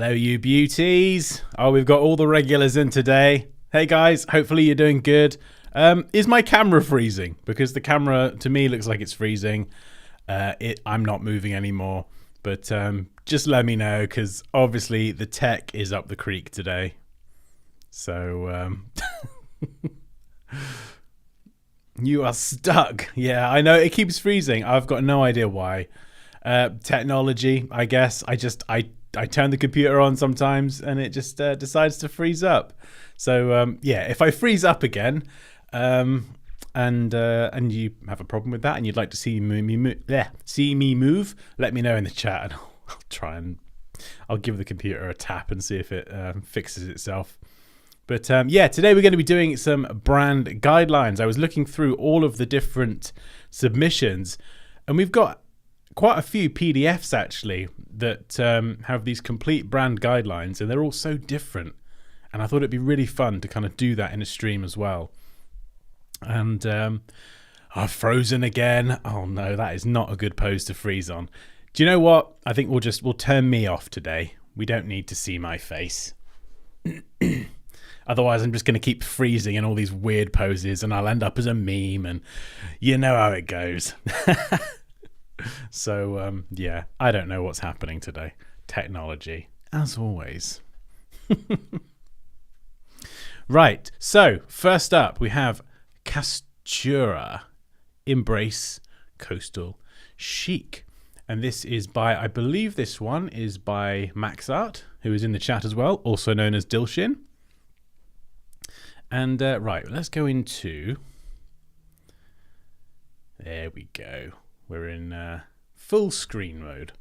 Hello, you beauties. Oh, we've got all the regulars in today. Hey, guys. Hopefully you're doing good. Is my camera freezing? Because the camera, to me, looks like it's freezing. I'm not moving anymore. But just let me know, because obviously the tech is up the creek today. So, you are stuck. Yeah, I know. It keeps freezing. I've got no idea why. Technology, I guess. I turn the computer on sometimes and it just decides to freeze up. So yeah, if I freeze up again, and you have a problem with that and you'd like to see me move, let me know in the chat and I'll give the computer a tap and see if it fixes itself. But yeah, today we're going to be doing some brand guidelines. I was looking through all of the different submissions and we've got quite a few PDFs actually that have these complete brand guidelines, and they're all so different. And I thought it'd be really fun to kind of do that in a stream as well. And I've frozen again. Oh no, that is not a good pose to freeze on. Do you know what? I think we'll turn me off today. We don't need to see my face. Otherwise, I'm just going to keep freezing in all these weird poses, and I'll end up as a meme, and you know how it goes. So, yeah, I don't know what's happening today. Technology, as always. Right, so first up, we have Castura, Embrace Coastal Chic. And this is by, I believe this one is by Maxart, who is in the chat as well, also known as Dilshin. And right, let's go into... There we go. We're in full screen mode.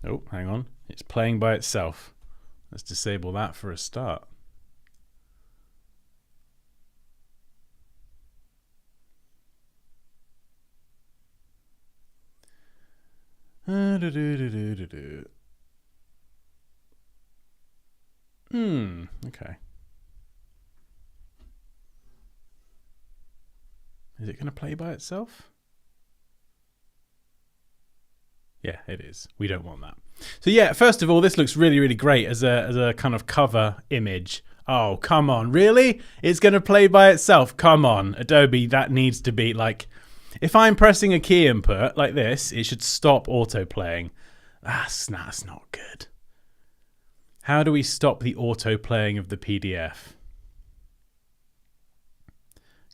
Oh, hang on. It's playing by itself. Let's disable that for a start. Okay. Is it going to play by itself? Yeah, it is. We don't want that. So yeah, first of all, this looks really, really great as a kind of cover image. Oh, come on. Really? It's going to play by itself? Come on. Adobe, that needs to be like... If I'm pressing a key input like this, it should stop auto-playing. That's not good. How do we stop the auto-playing of the PDF?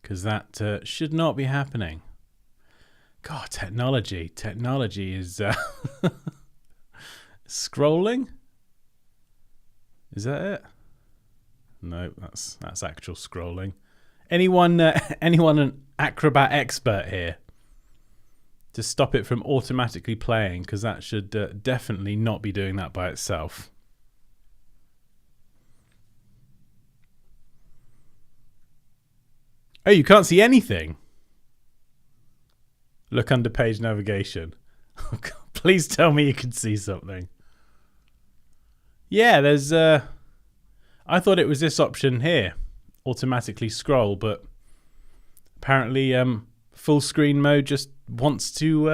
Because that should not be happening. God, technology is scrolling. Is that it? No, that's actual scrolling. Anyone an Acrobat expert here to stop it from automatically playing? Because that should definitely not be doing that by itself. Oh, you can't see anything. Look under page navigation. Oh, God, please tell me you can see something. Yeah, there's... I thought it was this option here. Automatically scroll, but apparently full screen mode just wants to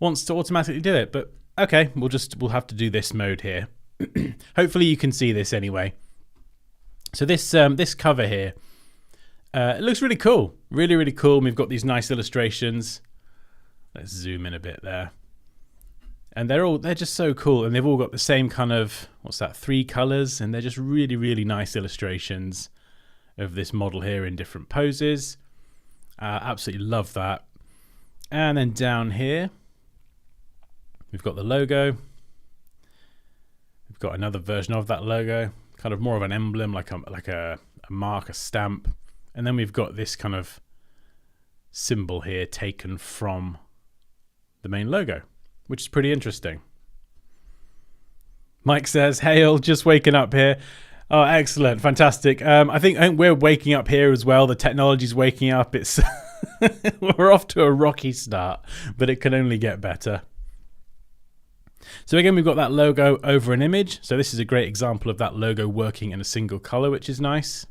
automatically do it. But okay, we'll have to do this mode here. Hopefully you can see this anyway. So this cover here, it looks really cool. Really, really cool. We've got these nice illustrations. Let's zoom in a bit there. And they're just so cool. And they've all got the same kind of, 3 colors. And they're just really, really nice illustrations of this model here in different poses. Absolutely love that. And then down here, we've got the logo. We've got another version of that logo, kind of more of an emblem, like a mark, a stamp. And then we've got this kind of symbol here taken from the main logo, which is pretty interesting. Mike says, "Hail, just waking up here." Oh, excellent. Fantastic. I think we're waking up here as well. The technology's waking up. It's we're off to a rocky start, but it can only get better. So again, we've got that logo over an image. So this is a great example of that logo working in a single color, which is nice.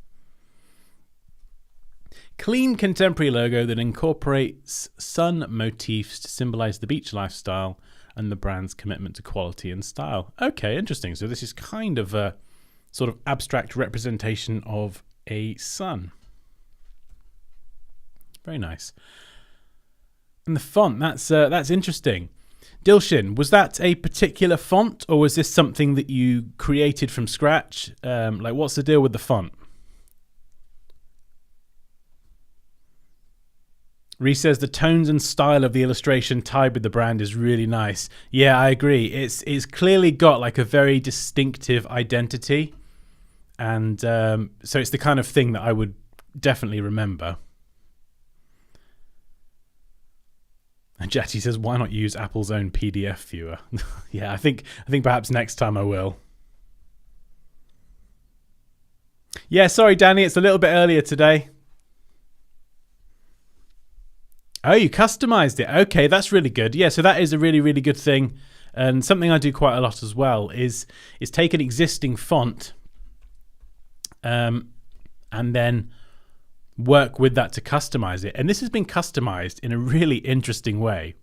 Clean contemporary logo that incorporates sun motifs to symbolize the beach lifestyle and the brand's commitment to quality and style. Okay, interesting. So this is kind of a sort of abstract representation of a sun. Very nice. And the font, that's interesting. Dilshin, was that a particular font, or was this something that you created from scratch? Like, what's the deal with the font? Reese says the tones and style of the illustration tied with the brand is really nice. Yeah, I agree. It's clearly got like a very distinctive identity, and so it's the kind of thing that I would definitely remember. And Jetty says, why not use Apple's own PDF viewer? Yeah, I think perhaps next time I will. Yeah, sorry, Danny, it's a little bit earlier today. Oh, you customized it. Okay, that's really good. Yeah, so that is a really, really good thing. And something I do quite a lot as well is take an existing font and then work with that to customize it. And this has been customized in a really interesting way.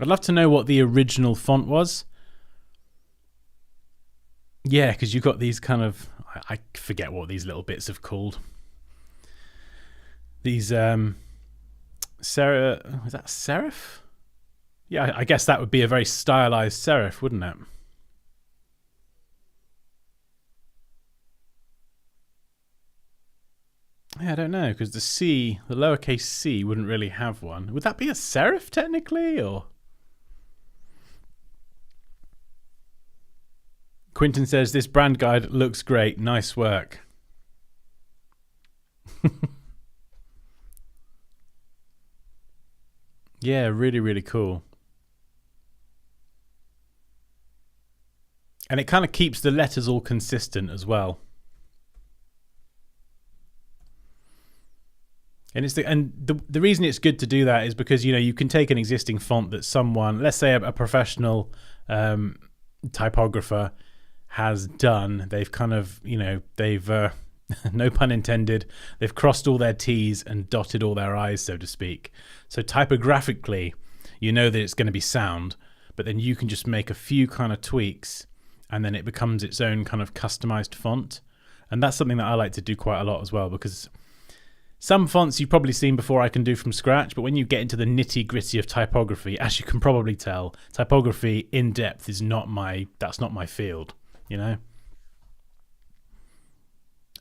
I'd love to know what the original font was. Yeah, because you've got these kind of, I forget what these little bits are called. These, is that serif? Yeah, I guess that would be a very stylized serif, wouldn't it? Yeah, I don't know, because the lowercase c wouldn't really have one. Would that be a serif technically, or? Quinton says, this brand guide looks great. Nice work. Yeah, really, really cool. And it kind of keeps the letters all consistent as well. And the reason it's good to do that is because, you know, you can take an existing font that someone, let's say a professional typographer has done. They've kind of, you know, they've no pun intended, they've crossed all their T's and dotted all their I's, so to speak. So typographically, you know that it's going to be sound, but then you can just make a few kind of tweaks and then it becomes its own kind of customized font. And that's something that I like to do quite a lot as well, because some fonts you've probably seen before I can do from scratch, but when you get into the nitty-gritty of typography, as you can probably tell, typography in depth is that's not my field, you know?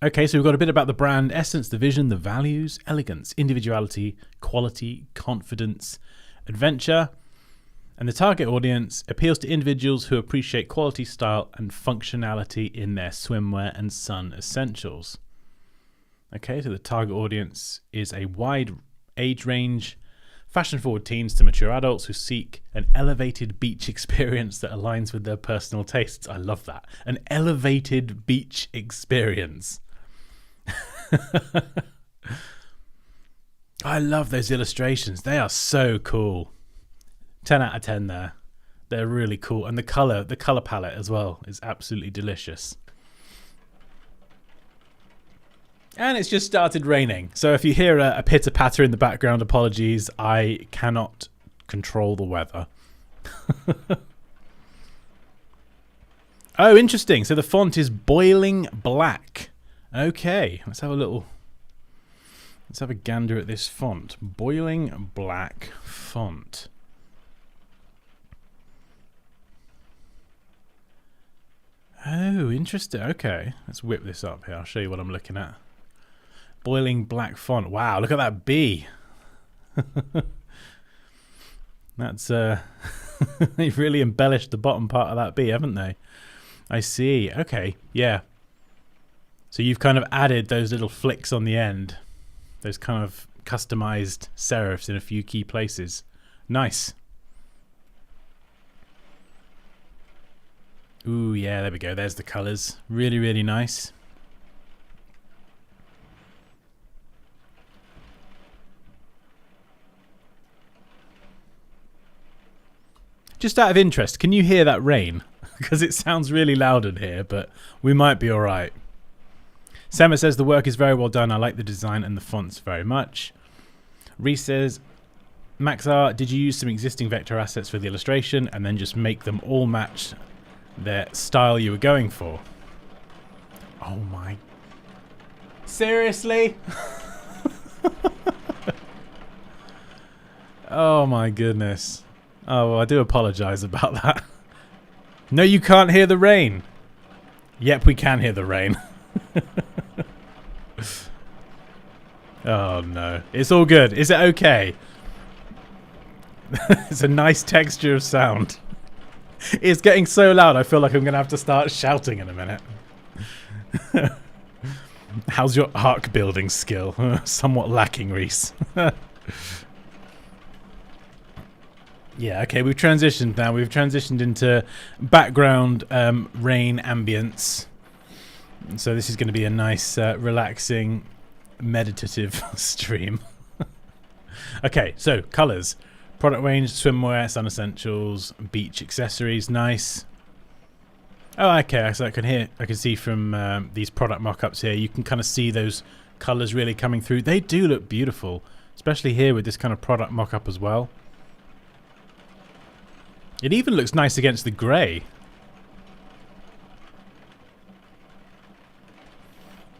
Okay, so we've got a bit about the brand essence, the vision, the values, elegance, individuality, quality, confidence, adventure. And the target audience appeals to individuals who appreciate quality, style, and functionality in their swimwear and sun essentials. Okay, so the target audience is a wide age range, fashion-forward teens to mature adults who seek an elevated beach experience that aligns with their personal tastes. I love that. An elevated beach experience. I love those illustrations. They are so cool. 10 out of 10 there. They're really cool. And the color palette as well is absolutely delicious. And it's just started raining. So if you hear a pitter-patter in the background, apologies. I cannot control the weather. Oh, interesting. So the font is boiling black. Okay, let's have a gander at this font. Boiling black font. Oh, interesting. Okay, let's whip this up here. I'll show you what I'm looking at. Boiling black font. Wow, look at that B. That's they've really embellished the bottom part of that B, haven't they? I see. Okay, yeah. So you've kind of added those little flicks on the end, those kind of customized serifs in a few key places. Nice. Ooh, yeah, there we go. There's the colors. Really, really nice. Just out of interest, can you hear that rain? Because it sounds really loud in here, but we might be all right. Sema says the work is very well done. I like the design and the fonts very much. Reese says Maxar, did you use some existing vector assets for the illustration and then just make them all match the style you were going for? Oh my... Seriously? Oh my goodness. Oh, well, I do apologize about that. No, you can't hear the rain. Yep, we can hear the rain. Oh no. It's all good. Is it okay? It's a nice texture of sound. It's getting so loud I feel like I'm going to have to start shouting in a minute. How's your arc building skill? Somewhat lacking, Reese. Yeah, okay, we've transitioned now. We've transitioned into background rain ambience. So this is going to be a nice, relaxing, meditative stream. Okay, so colours. Product range, swimwear, sun essentials, beach accessories, nice. Oh, okay, so I can see from these product mock-ups here, you can kind of see those colours really coming through. They do look beautiful, especially here with this kind of product mock-up as well. It even looks nice against the grey.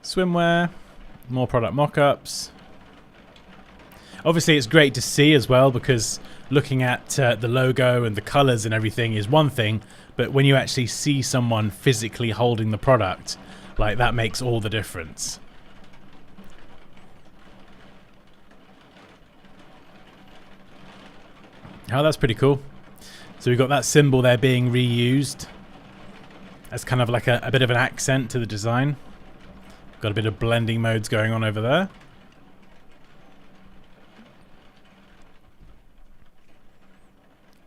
Swimwear, more product mock-ups. Obviously, it's great to see as well because looking at the logo and the colours and everything is one thing, but when you actually see someone physically holding the product, like that makes all the difference. Oh, that's pretty cool. So we've got that symbol there being reused as kind of like a bit of an accent to the design. Got a bit of blending modes going on over there.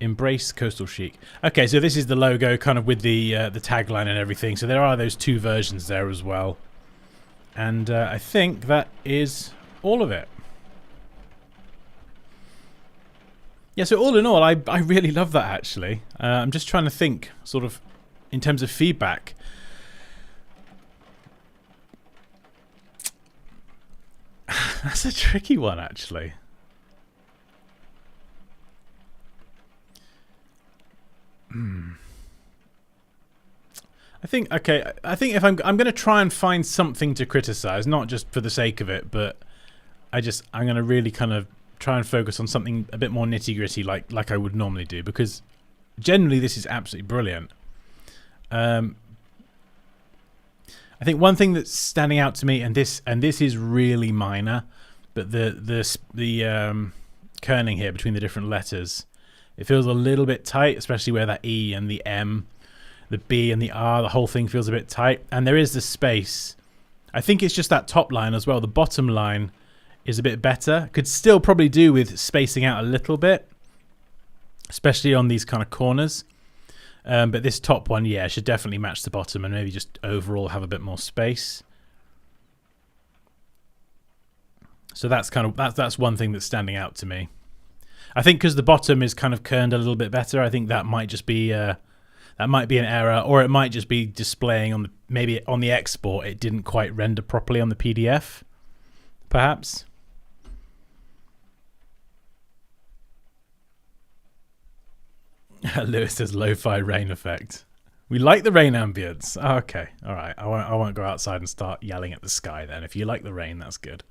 Embrace coastal chic. Okay, so this is the logo kind of with the tagline and everything. So there are those two versions there as well. And I think that is all of it. Yeah, so all in all, I really love that actually. I'm just trying to think sort of in terms of feedback. That's a tricky one actually. I think if I'm going to try and find something to criticize, not just for the sake of it, but I'm going to really kind of try and focus on something a bit more nitty-gritty like I would normally do, because generally this is absolutely brilliant. I think one thing that's standing out to me, and this is really minor, but the kerning here between the different letters, it feels a little bit tight, especially where that E and the M, the B and the R, the whole thing feels a bit tight. And there is the space. I think it's just that top line as well. The bottom line is a bit better. Could still probably do with spacing out a little bit, especially on these kind of corners. But this top one, yeah, should definitely match the bottom and maybe just overall have a bit more space. So that's kind of that's one thing that's standing out to me. I think because the bottom is kind of kerned a little bit better, I think that might just be an error, or it might just be displaying on maybe on the export it didn't quite render properly on the PDF, perhaps. Lewis says lo-fi rain effect. We like the rain ambience. Oh, okay, all right. I won't go outside and start yelling at the sky then. If you like the rain, that's good.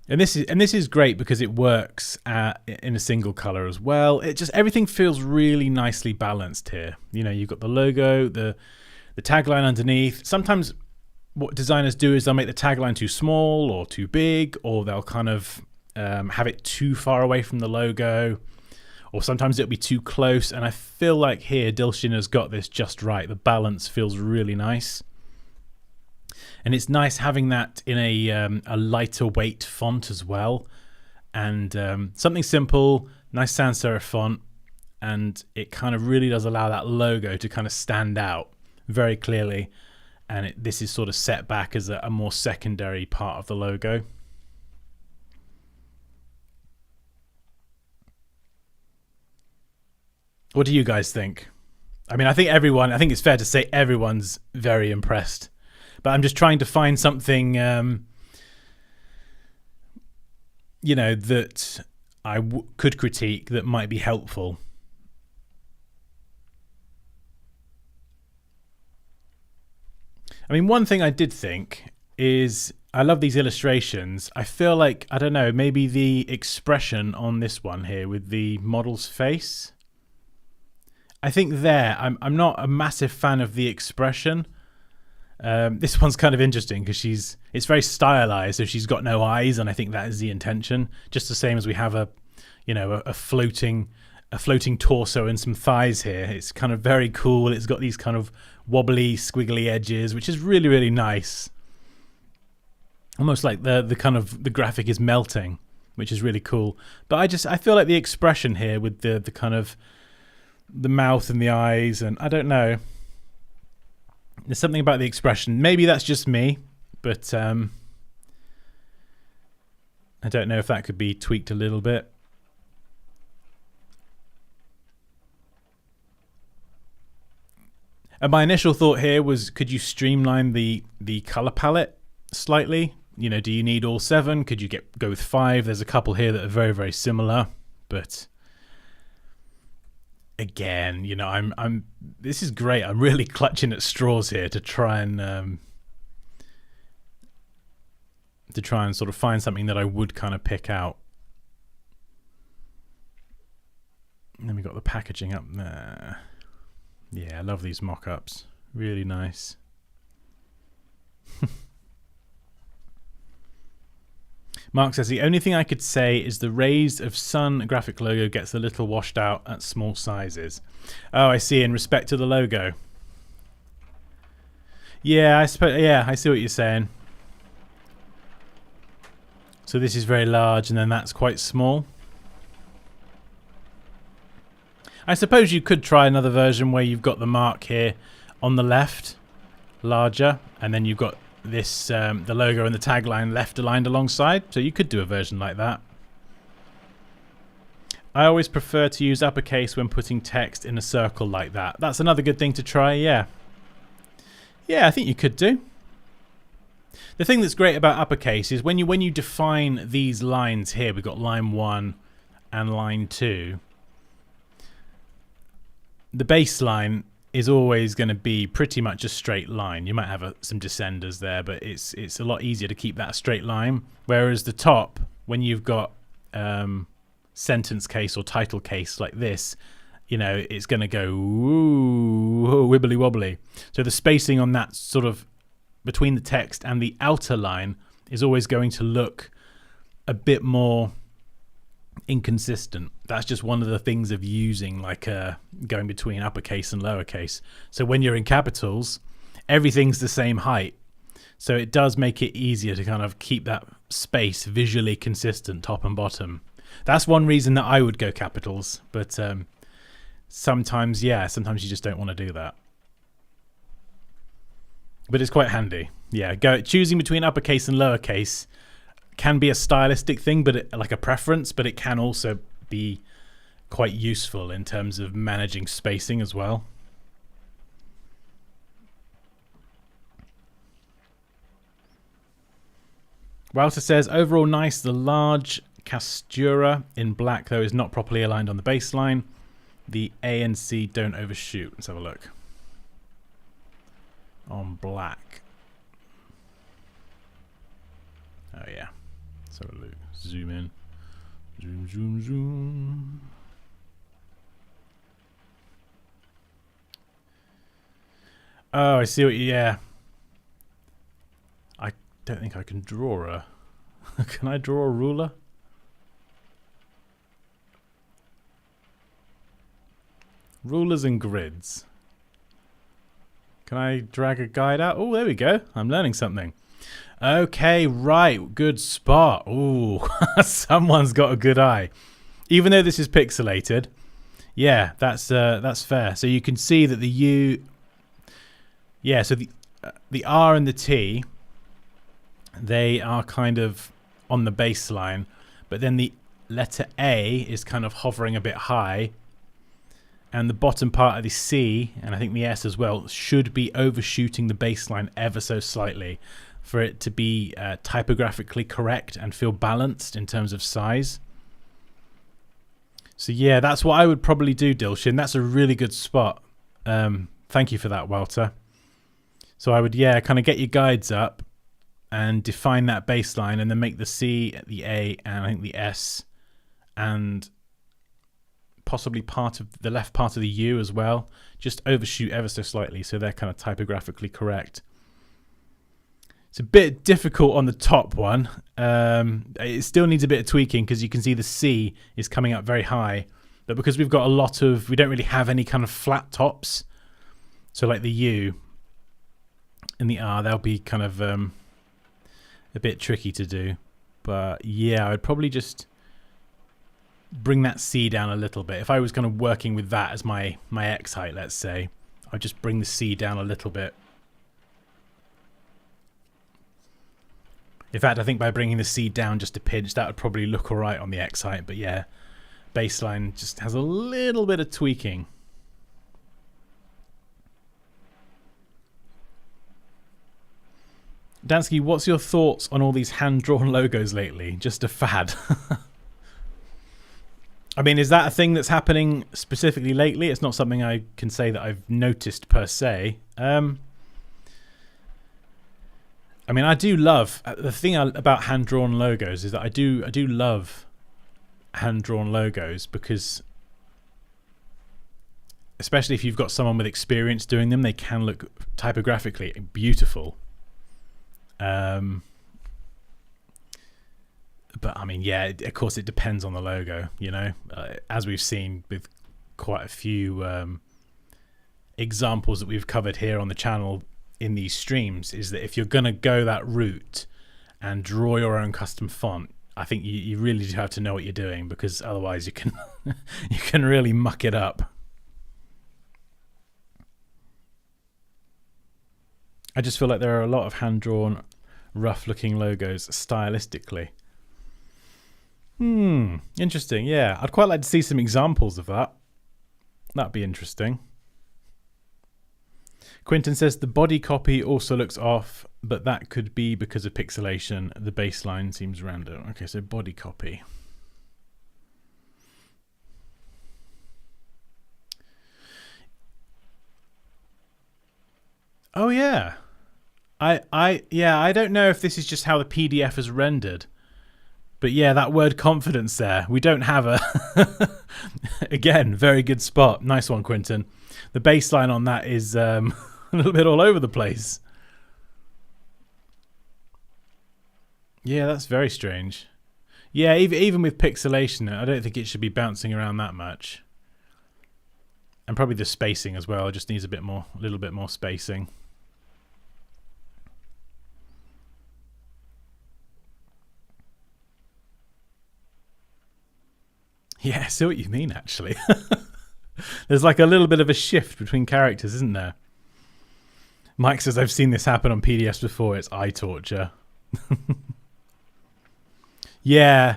And this is great because it works in a single color as well. It just everything feels really nicely balanced here. You know, you've got the logo, the tagline underneath. Sometimes what designers do is they'll make the tagline too small or too big, or they'll kind of have it too far away from the logo, or sometimes it'll be too close. And I feel like here Dilshin has got this just right. The balance feels really nice. And it's nice having that in a lighter weight font as well. And something simple, nice sans serif font. And it kind of really does allow that logo to kind of stand out very clearly. And this is sort of set back as a more secondary part of the logo. What do you guys think? I mean, I think it's fair to say everyone's very impressed. But I'm just trying to find something you know, that I could critique that might be helpful. I mean, one thing I did think is I love these illustrations. I feel like, I don't know, maybe the expression on this one here with the model's face. I think there, I'm not a massive fan of the expression. This one's kind of interesting because it's very stylized, so she's got no eyes, and I think that is the intention. Just the same as we have a floating torso and some thighs here. It's kind of very cool. It's got these kind of wobbly, squiggly edges, which is really, really nice. Almost like the kind of the graphic is melting, which is really cool. But I feel like the expression here with the kind of the mouth and the eyes, and I don't know. There's something about the expression. Maybe that's just me, but I don't know if that could be tweaked a little bit. And my initial thought here was, could you streamline the color palette slightly? You know, do you need all 7? Could you go with 5? There's a couple here that are very, very similar, but again, you know, this is great. I'm really clutching at straws here to try and sort of find something that I would kind of pick out. And then we got the packaging up there. Yeah, I love these mock-ups. Really nice. Mark says, the only thing I could say is the Rays of Sun graphic logo gets a little washed out at small sizes. Oh, I see. In respect to the logo. Yeah, I suppose. Yeah, I see what you're saying. So this is very large, and then that's quite small. I suppose you could try another version where you've got the mark here on the left, larger, and then you've got this the logo and the tagline left aligned alongside. So you could do a version like that. I always prefer to use uppercase when putting text in a circle like that. That's another good thing to try, yeah. Yeah, I think you could do. The thing that's great about uppercase is when you define these lines here, we've got line 1 and line 2. The baseline is always going to be pretty much a straight line. You might have some descenders there, but it's a lot easier to keep that a straight line. Whereas the top, when you've got sentence case or title case like this, you know, it's going to go ooh, wibbly wobbly. So the spacing on that sort of between the text and the outer line is always going to look a bit inconsistent. That's just one of the things of using like going between uppercase and lowercase. So when you're in capitals, everything's the same height. So it does make it easier to kind of keep that space visually consistent, top and bottom. That's one reason that I would go capitals, but sometimes you just don't want to do that. But it's quite handy. Yeah, choosing between uppercase and lowercase can be a stylistic thing, but like a preference, but it can also be quite useful in terms of managing spacing as well. Walter says, overall nice. The large Castura in black, though, is not properly aligned on the baseline. The A and C don't overshoot. Let's have a look. On black. Oh, yeah. Let's have a look. Zoom in. Zoom, zoom, zoom. Oh, I see what you... Yeah. I don't think I can draw a... Can I draw a ruler? Rulers and grids. Can I drag a guide out? Oh, there we go. I'm learning something. Okay, right. Good spot. Ooh, someone's got a good eye. Even though this is pixelated, yeah, that's fair. So you can see that the U... Yeah, so the R and the T, they are kind of on the baseline, but then the letter A is kind of hovering a bit high, and the bottom part of the C, and I think the S as well, should be overshooting the baseline ever so slightly. for it to be typographically correct and feel balanced in terms of size. So yeah, that's what I would probably do, Dilshin. That's a really good spot. Thank you for that, Walter. So I would, kind of get your guides up and define that baseline, and then make the C, the A, and I think the S, and possibly part of the left part of the U as well. Just overshoot ever so slightly so they're kind of typographically correct. It's a bit difficult on the top one. It still needs a bit of tweaking because you can see the C is coming up very high. But because we've got we don't really have any kind of flat tops. So like the U and the R, they'll be kind of a bit tricky to do. But yeah, I would probably just bring that C down a little bit. If I was kind of working with that as my X height, let's say, I'd just bring the C down a little bit. In fact, I think by bringing the C down just a pinch, that would probably look all right on the X height. But yeah, baseline just has a little bit of tweaking. Dansky, what's your thoughts on all these hand-drawn logos lately? Just a fad. I mean, is that a thing that's happening specifically lately? It's not something I can say that I've noticed per se. I mean, I do love the thing about hand-drawn logos is that I do love hand-drawn logos because, especially if you've got someone with experience doing them, they can look typographically beautiful. But I mean, yeah, of course, it depends on the logo. You know, as we've seen with quite a few examples that we've covered here on the channel in these streams, is that if you're going to go that route and draw your own custom font, I think you really do have to know what you're doing, because otherwise you can you can really muck it up. I just feel like there are a lot of hand-drawn, rough-looking logos stylistically. Interesting. Yeah, I'd quite like to see some examples of that. That'd be interesting. Quinton says the body copy also looks off, but that could be because of pixelation. The baseline seems random. Okay, so body copy. Oh yeah. I don't know if this is just how the PDF is rendered. But yeah, that word confidence there. We don't have a again, very good spot. Nice one, Quinton. The baseline on that is a little bit all over the place. Yeah, that's very strange. Yeah, even with pixelation, I don't think it should be bouncing around that much. And probably the spacing as well. It just needs a little bit more spacing. Yeah, I see what you mean, actually. There's like a little bit of a shift between characters, isn't there? Mike says, I've seen this happen on PDFs before. It's eye torture. Yeah.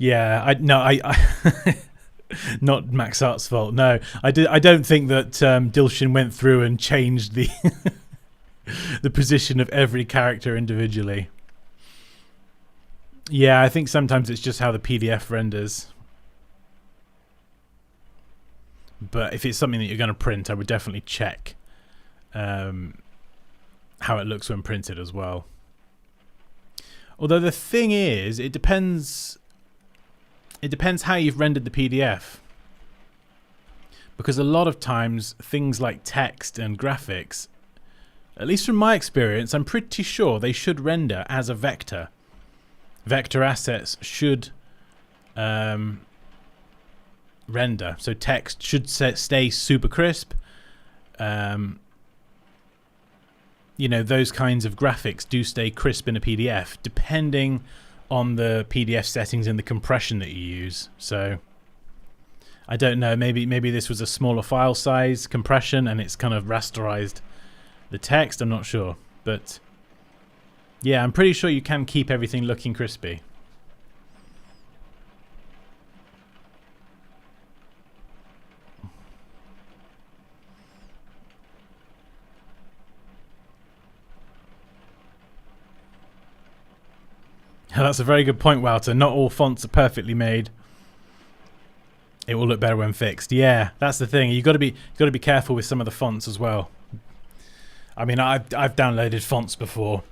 I not Max Art's fault. No, I don't think that Dilshin went through and changed the the position of every character individually. Yeah, I think sometimes it's just how the PDF renders. But if it's something that you're going to print, I would definitely check how it looks when printed as well. Although the thing is, it depends how you've rendered the PDF. Because a lot of times, things like text and graphics, at least from my experience, I'm pretty sure they should render as a vector. Vector assets should render. So text should stay super crisp. You know, those kinds of graphics do stay crisp in a PDF, depending on the PDF settings and the compression that you use. So I don't know, maybe this was a smaller file size compression and it's kind of rasterized the text. I'm not sure, but yeah, I'm pretty sure you can keep everything looking crispy. That's a very good point, Walter. Not all fonts are perfectly made. It will look better when fixed. Yeah, that's the thing. You've got to be careful with some of the fonts as well. I mean, I've downloaded fonts before,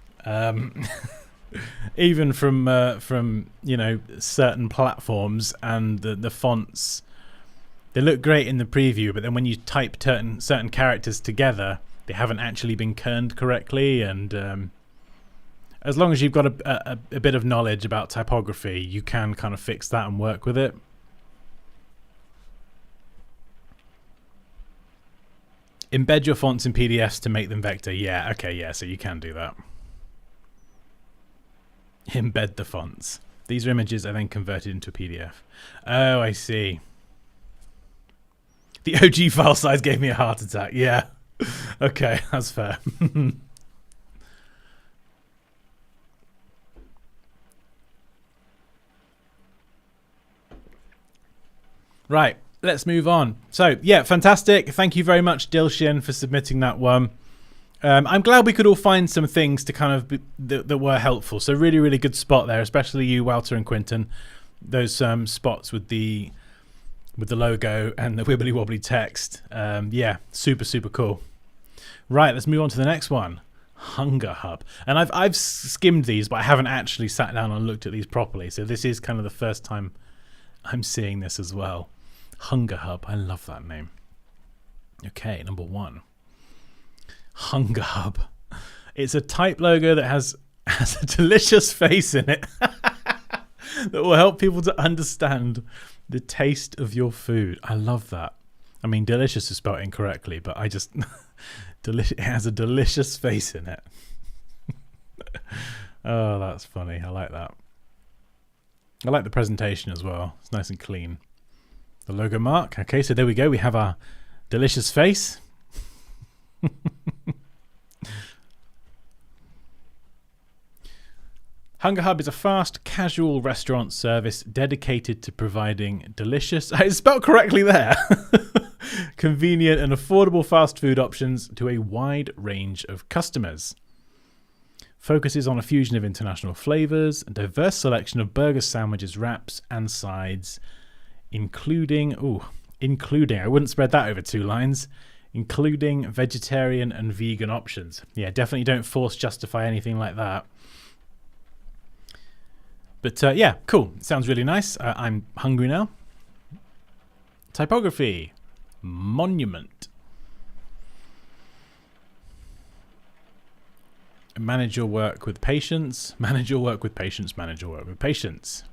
even from you know, certain platforms, and the fonts, they look great in the preview, but then when you type certain characters together, they haven't actually been kerned correctly. And as long as you've got a bit of knowledge about typography, you can kind of fix that and work with it. Embed your fonts in PDFs to make them vector. Yeah, okay, yeah, so you can do that. Embed the fonts. These are images are then converted into a PDF. Oh, I see. The OG file size gave me a heart attack. Yeah. Okay, that's fair. Right. Let's move on. So, yeah, fantastic. Thank you very much, Dilshin, for submitting that one. I'm glad we could all find some things to kind of that were helpful. So really, really good spot there, especially you, Walter and Quinton. Those spots with the logo and the wibbly wobbly text. Yeah, super, super cool. Right, let's move on to the next one. Hunger Hub. And I've skimmed these, but I haven't actually sat down and looked at these properly. So this is kind of the first time I'm seeing this as well. Hunger Hub. I love that name. Okay, number 1. Hunger Hub. It's a type logo that has a delicious face in it that will help people to understand the taste of your food. I love that. I mean, delicious is spelled incorrectly, but I just... it has a delicious face in it. Oh, that's funny. I like that. I like the presentation as well. It's nice and clean. The logo mark. Okay, so there we go. We have our delicious face. Hunger Hub is a fast, casual restaurant service dedicated to providing delicious... It's spelled correctly there. Convenient and affordable fast food options to a wide range of customers. Focuses on a fusion of international flavors, a diverse selection of burgers, sandwiches, wraps, and sides, including, I wouldn't spread that over 2 lines, including vegetarian and vegan options. Yeah, definitely don't force justify anything like that. But yeah, cool. Sounds really nice. I'm hungry now. Typography. Monument. Manage your work with patience. Manage your work with patience. Manage your work with patience.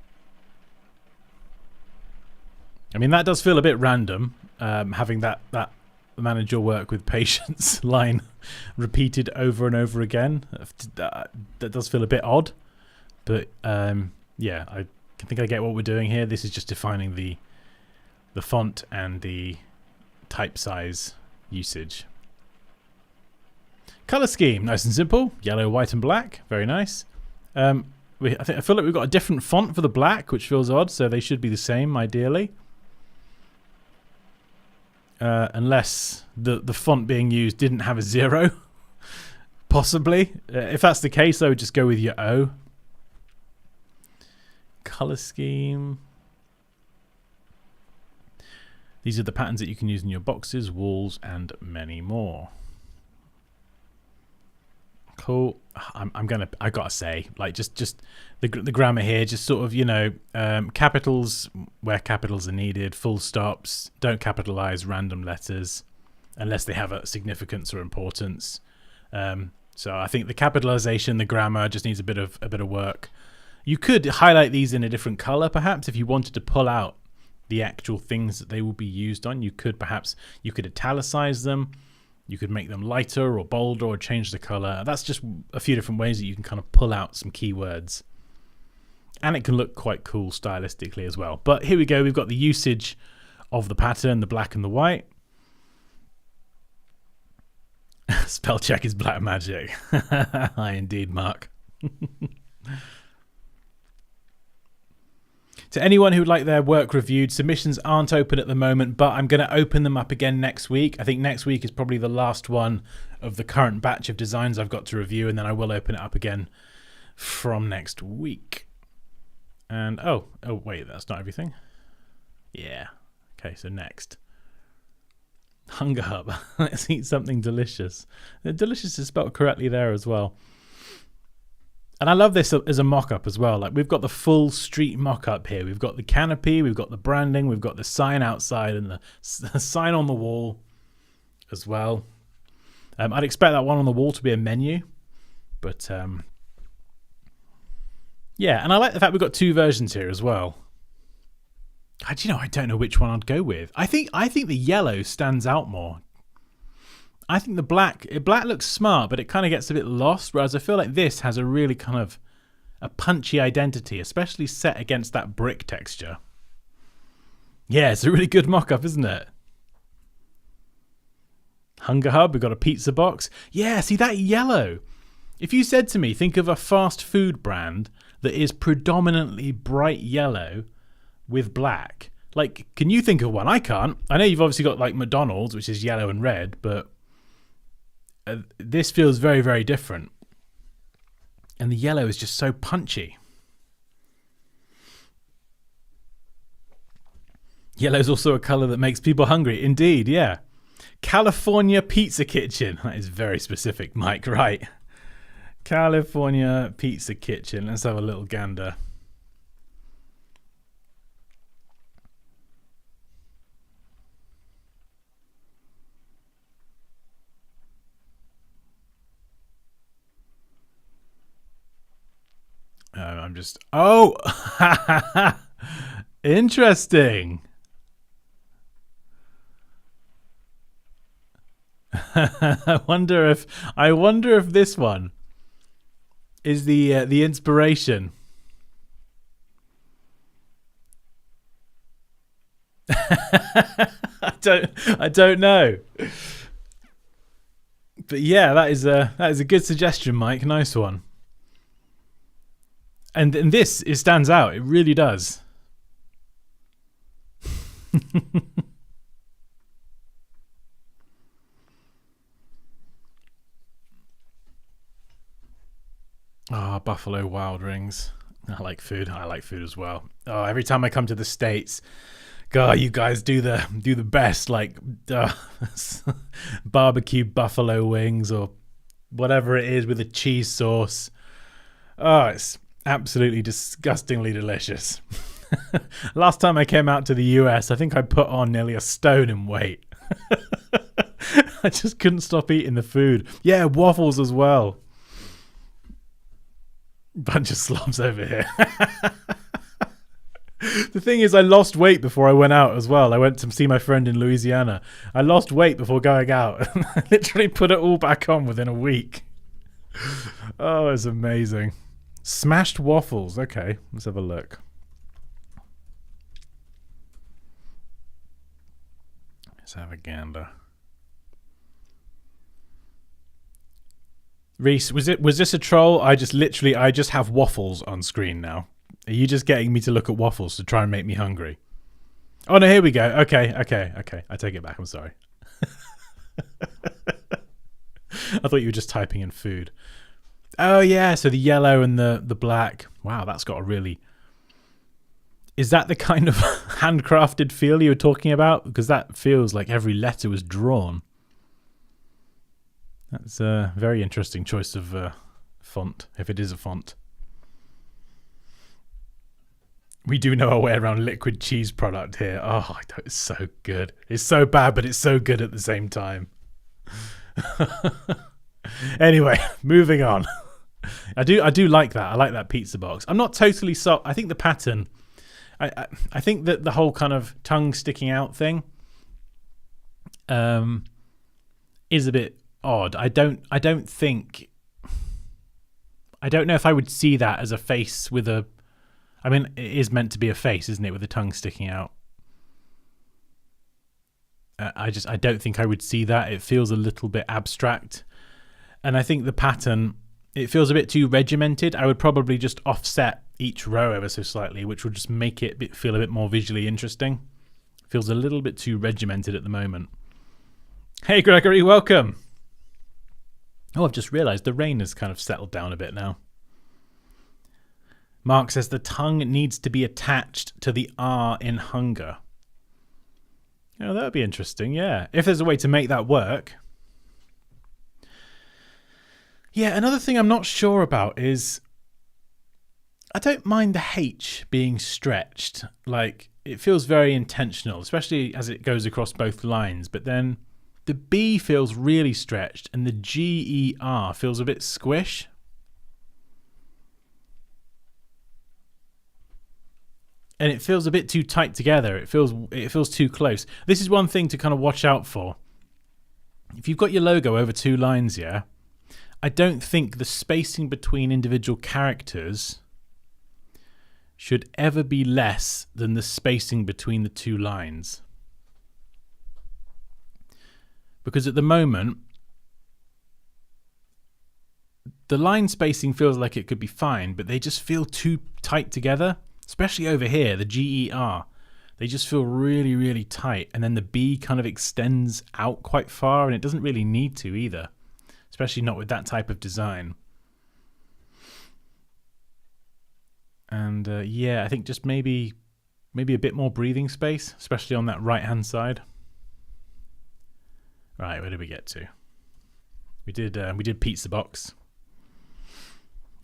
I mean, that does feel a bit random, having that manage your work with patience line repeated over and over again. That does feel a bit odd. But yeah, I think I get what we're doing here. This is just defining the font and the type size usage. Color scheme, nice and simple. Yellow, white, and black. Very nice. I feel like we've got a different font for the black, which feels odd. So they should be the same, ideally. Unless the font being used didn't have a 0. Possibly. If that's the case, I would just go with your O. Color scheme. These are the patterns that you can use in your boxes, walls, and many more. Cool. I gotta say, like, just the grammar here, just sort of, you know, capitals where capitals are needed, full stops, don't capitalize random letters unless they have a significance or importance. So I think the capitalization, the grammar just needs a bit of work. You could highlight these in a different color, perhaps, if you wanted to pull out the actual things that they will be used on. You could italicize them. You could make them lighter or bolder or change the color. That's just a few different ways that you can kind of pull out some keywords. And it can look quite cool stylistically as well. But here we go. We've got the usage of the pattern, the black and the white. Spell check is black magic. Hi indeed, Mark. To anyone who would like their work reviewed, submissions aren't open at the moment, but I'm going to open them up again next week. I think next week is probably the last one of the current batch of designs I've got to review, and then I will open it up again from next week. And oh wait, that's not everything. Yeah. Okay, so next. Hunger Hub. Let's eat something delicious. Delicious is spelled correctly there as well. And I love this as a mock-up as well. Like, we've got the full street mock-up here. We've got the canopy, we've got the branding, we've got the sign outside and the sign on the wall as well. I'd expect that one on the wall to be a menu. But, yeah. And I like the fact we've got two versions here as well. I don't know which one I'd go with. I think the yellow stands out more. I think the black looks smart, but it kind of gets a bit lost, whereas I feel like this has a really kind of a punchy identity, especially set against that brick texture. Yeah, it's a really good mock-up, isn't it? Hunger Hub, we've got a pizza box. Yeah, see that yellow. If you said to me, think of a fast food brand that is predominantly bright yellow with black. Like, can you think of one? I can't. I know you've obviously got like McDonald's, which is yellow and red, but this feels very, very different. And the yellow is just so punchy. Yellow is also a color that makes people hungry. Indeed, yeah. California Pizza Kitchen. That is very specific, Mike, right? California Pizza Kitchen. Let's have a little gander. I'm just... Oh! Interesting. I wonder if this one is the inspiration. I don't know. But yeah, that is a good suggestion, Mike. Nice one. And this, it stands out. It really does. Oh, Buffalo Wild Wings. I like food. I like food as well. Oh, every time I come to the States, God, you guys do the best, like barbecue buffalo wings or whatever it is with a cheese sauce. Oh, it's absolutely disgustingly delicious. Last time I came out to the US, I think I put on nearly a stone in weight. I just couldn't stop eating the food. Yeah, waffles as well. Bunch of slobs over here. The thing is, I lost weight before I went out as well. I went to see my friend in Louisiana. I lost weight before going out. I literally put it all back on within a week. Oh, it's amazing. Smashed waffles. Okay, let's have a look. Let's have a gander. Reese, was this a troll? I just have waffles on screen now. Are you just getting me to look at waffles to try and make me hungry? Oh no, here we go. Okay. I take it back. I'm sorry. I thought you were just typing in food. Oh yeah, so the yellow and the black. Wow, that's got a really... Is that the kind of handcrafted feel you were talking about? Because that feels like every letter was drawn. That's a very interesting choice of font, if it is a font. We do know our way around liquid cheese product here. Oh, it's so good. It's so bad, but it's so good at the same time. Anyway, moving on. I do like that. I like that pizza box. I'm not totally sold. I think the pattern... I think that the whole kind of tongue sticking out thing is a bit odd. I don't know if I would see that as a face with a... I mean, it is meant to be a face, isn't it, with the tongue sticking out? I don't think I would see that. It feels a little bit abstract. And I think the pattern, it feels a bit too regimented. I would probably just offset each row ever so slightly, which would just make it feel a bit more visually interesting. Feels a little bit too regimented at the moment. Hey, Gregory, welcome. Oh, I've just realised the rain has kind of settled down a bit now. Mark says the tongue needs to be attached to the R in hunger. Oh, that would be interesting, yeah. If there's a way to make that work. Yeah, another thing I'm not sure about is I don't mind the H being stretched. Like, it feels very intentional, especially as it goes across both lines. But then the B feels really stretched and the GER feels a bit squish. And it feels a bit too tight together. It feels too close. This is one thing to kind of watch out for. If you've got your logo over two lines, yeah, I don't think the spacing between individual characters should ever be less than the spacing between the two lines. Because at the moment, the line spacing feels like it could be fine, but they just feel too tight together. Especially over here, the GER. They just feel really, really tight. And then the B kind of extends out quite far, and it doesn't really need to either. Especially not with that type of design. And yeah, I think just maybe a bit more breathing space, especially on that right-hand side. Right, where did we get to? We did Pizza Box.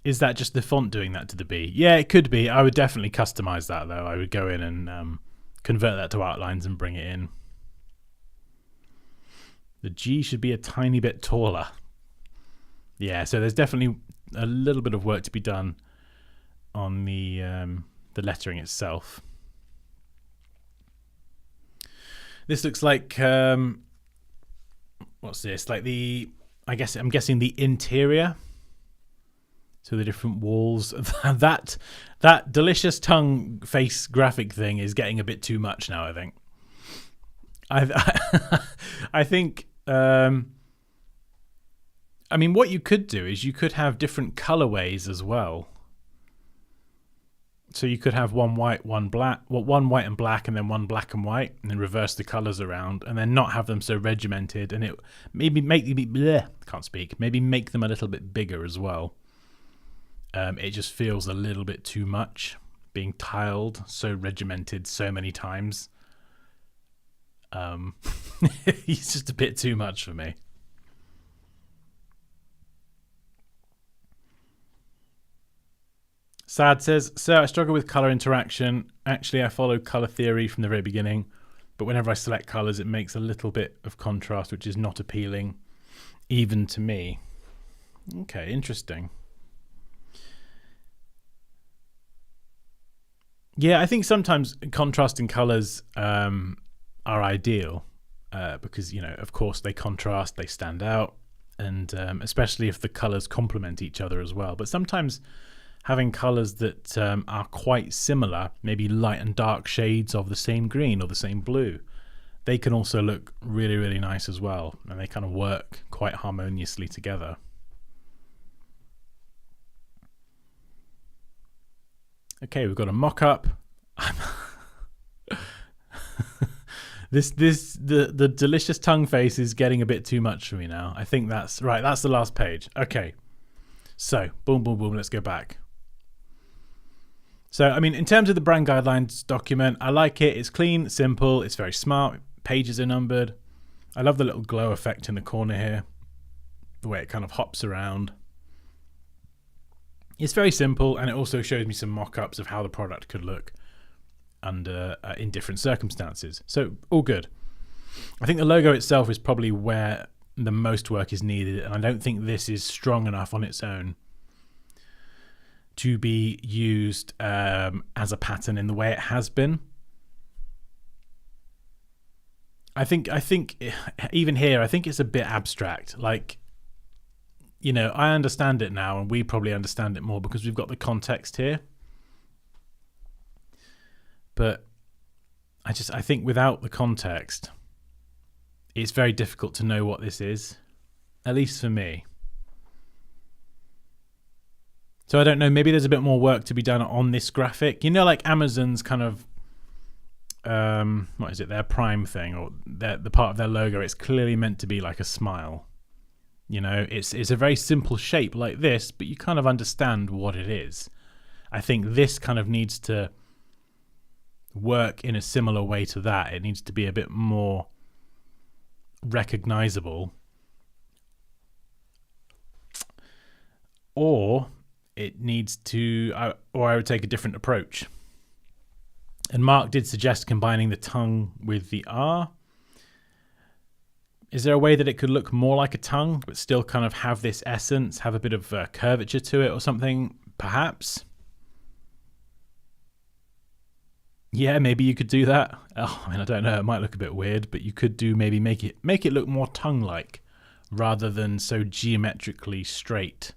Is that just the font doing that to the B? Yeah, it could be. I would definitely customize that, though. I would go in and convert that to outlines and bring it in. The G should be a tiny bit taller. Yeah, so there's definitely a little bit of work to be done on the lettering itself. This looks like what's this? Like I'm guessing the interior. So the different walls. that delicious tongue face graphic thing is getting a bit too much now, I think. I think I mean, what you could do is you could have different colorways as well. So you could have one white, one black, well, one white and black, and then one black and white, and then reverse the colors around, and then not have them so regimented, and it maybe make them a little bit bigger as well. It just feels a little bit too much being tiled, so regimented so many times. It's just a bit too much for me. Sad says, "Sir, I struggle with color interaction. Actually, I follow color theory from the very beginning, but whenever I select colors, it makes a little bit of contrast, which is not appealing, even to me." Okay, interesting. Yeah, I think sometimes contrasting colors are ideal because, you know, of course they contrast, they stand out, and especially if the colors complement each other as well. But sometimes having colors that are quite similar, maybe light and dark shades of the same green or the same blue, they can also look really, really nice as well, and they kind of work quite harmoniously together. Okay, we've got a mock-up. The delicious tongue face is getting a bit too much for me now. I think that's right. That's the last page. Okay, so boom, boom, boom. Let's go back. So, I mean, in terms of the brand guidelines document, I like it. It's clean, simple. It's very smart. Pages are numbered. I love the little glow effect in the corner here. The way it kind of hops around. It's very simple, and it also shows me some mock-ups of how the product could look under in different circumstances. So all good. I think the logo itself is probably where the most work is needed, and I don't think this is strong enough on its own to be used as a pattern in the way it has been. I think even here, I think it's a bit abstract. Like, you know, I understand it now, and we probably understand it more because we've got the context here. But I think without the context, it's very difficult to know what this is, at least for me. So I don't know, maybe there's a bit more work to be done on this graphic. You know, like Amazon's kind of, what is it, their Prime thing, or the part of their logo, it's clearly meant to be like a smile. You know, it's a very simple shape like this, but you kind of understand what it is. I think this kind of needs to work in a similar way to that. It needs to be a bit more recognizable, or it needs to, or I would take a different approach. And Mark did suggest combining the tongue with the R. Is there a way that it could look more like a tongue, but still kind of have this essence, have a bit of curvature to it or something, perhaps? Yeah, maybe you could do that. Oh, I mean, I don't know. It might look a bit weird, but you could do maybe make it look more tongue-like rather than so geometrically straight.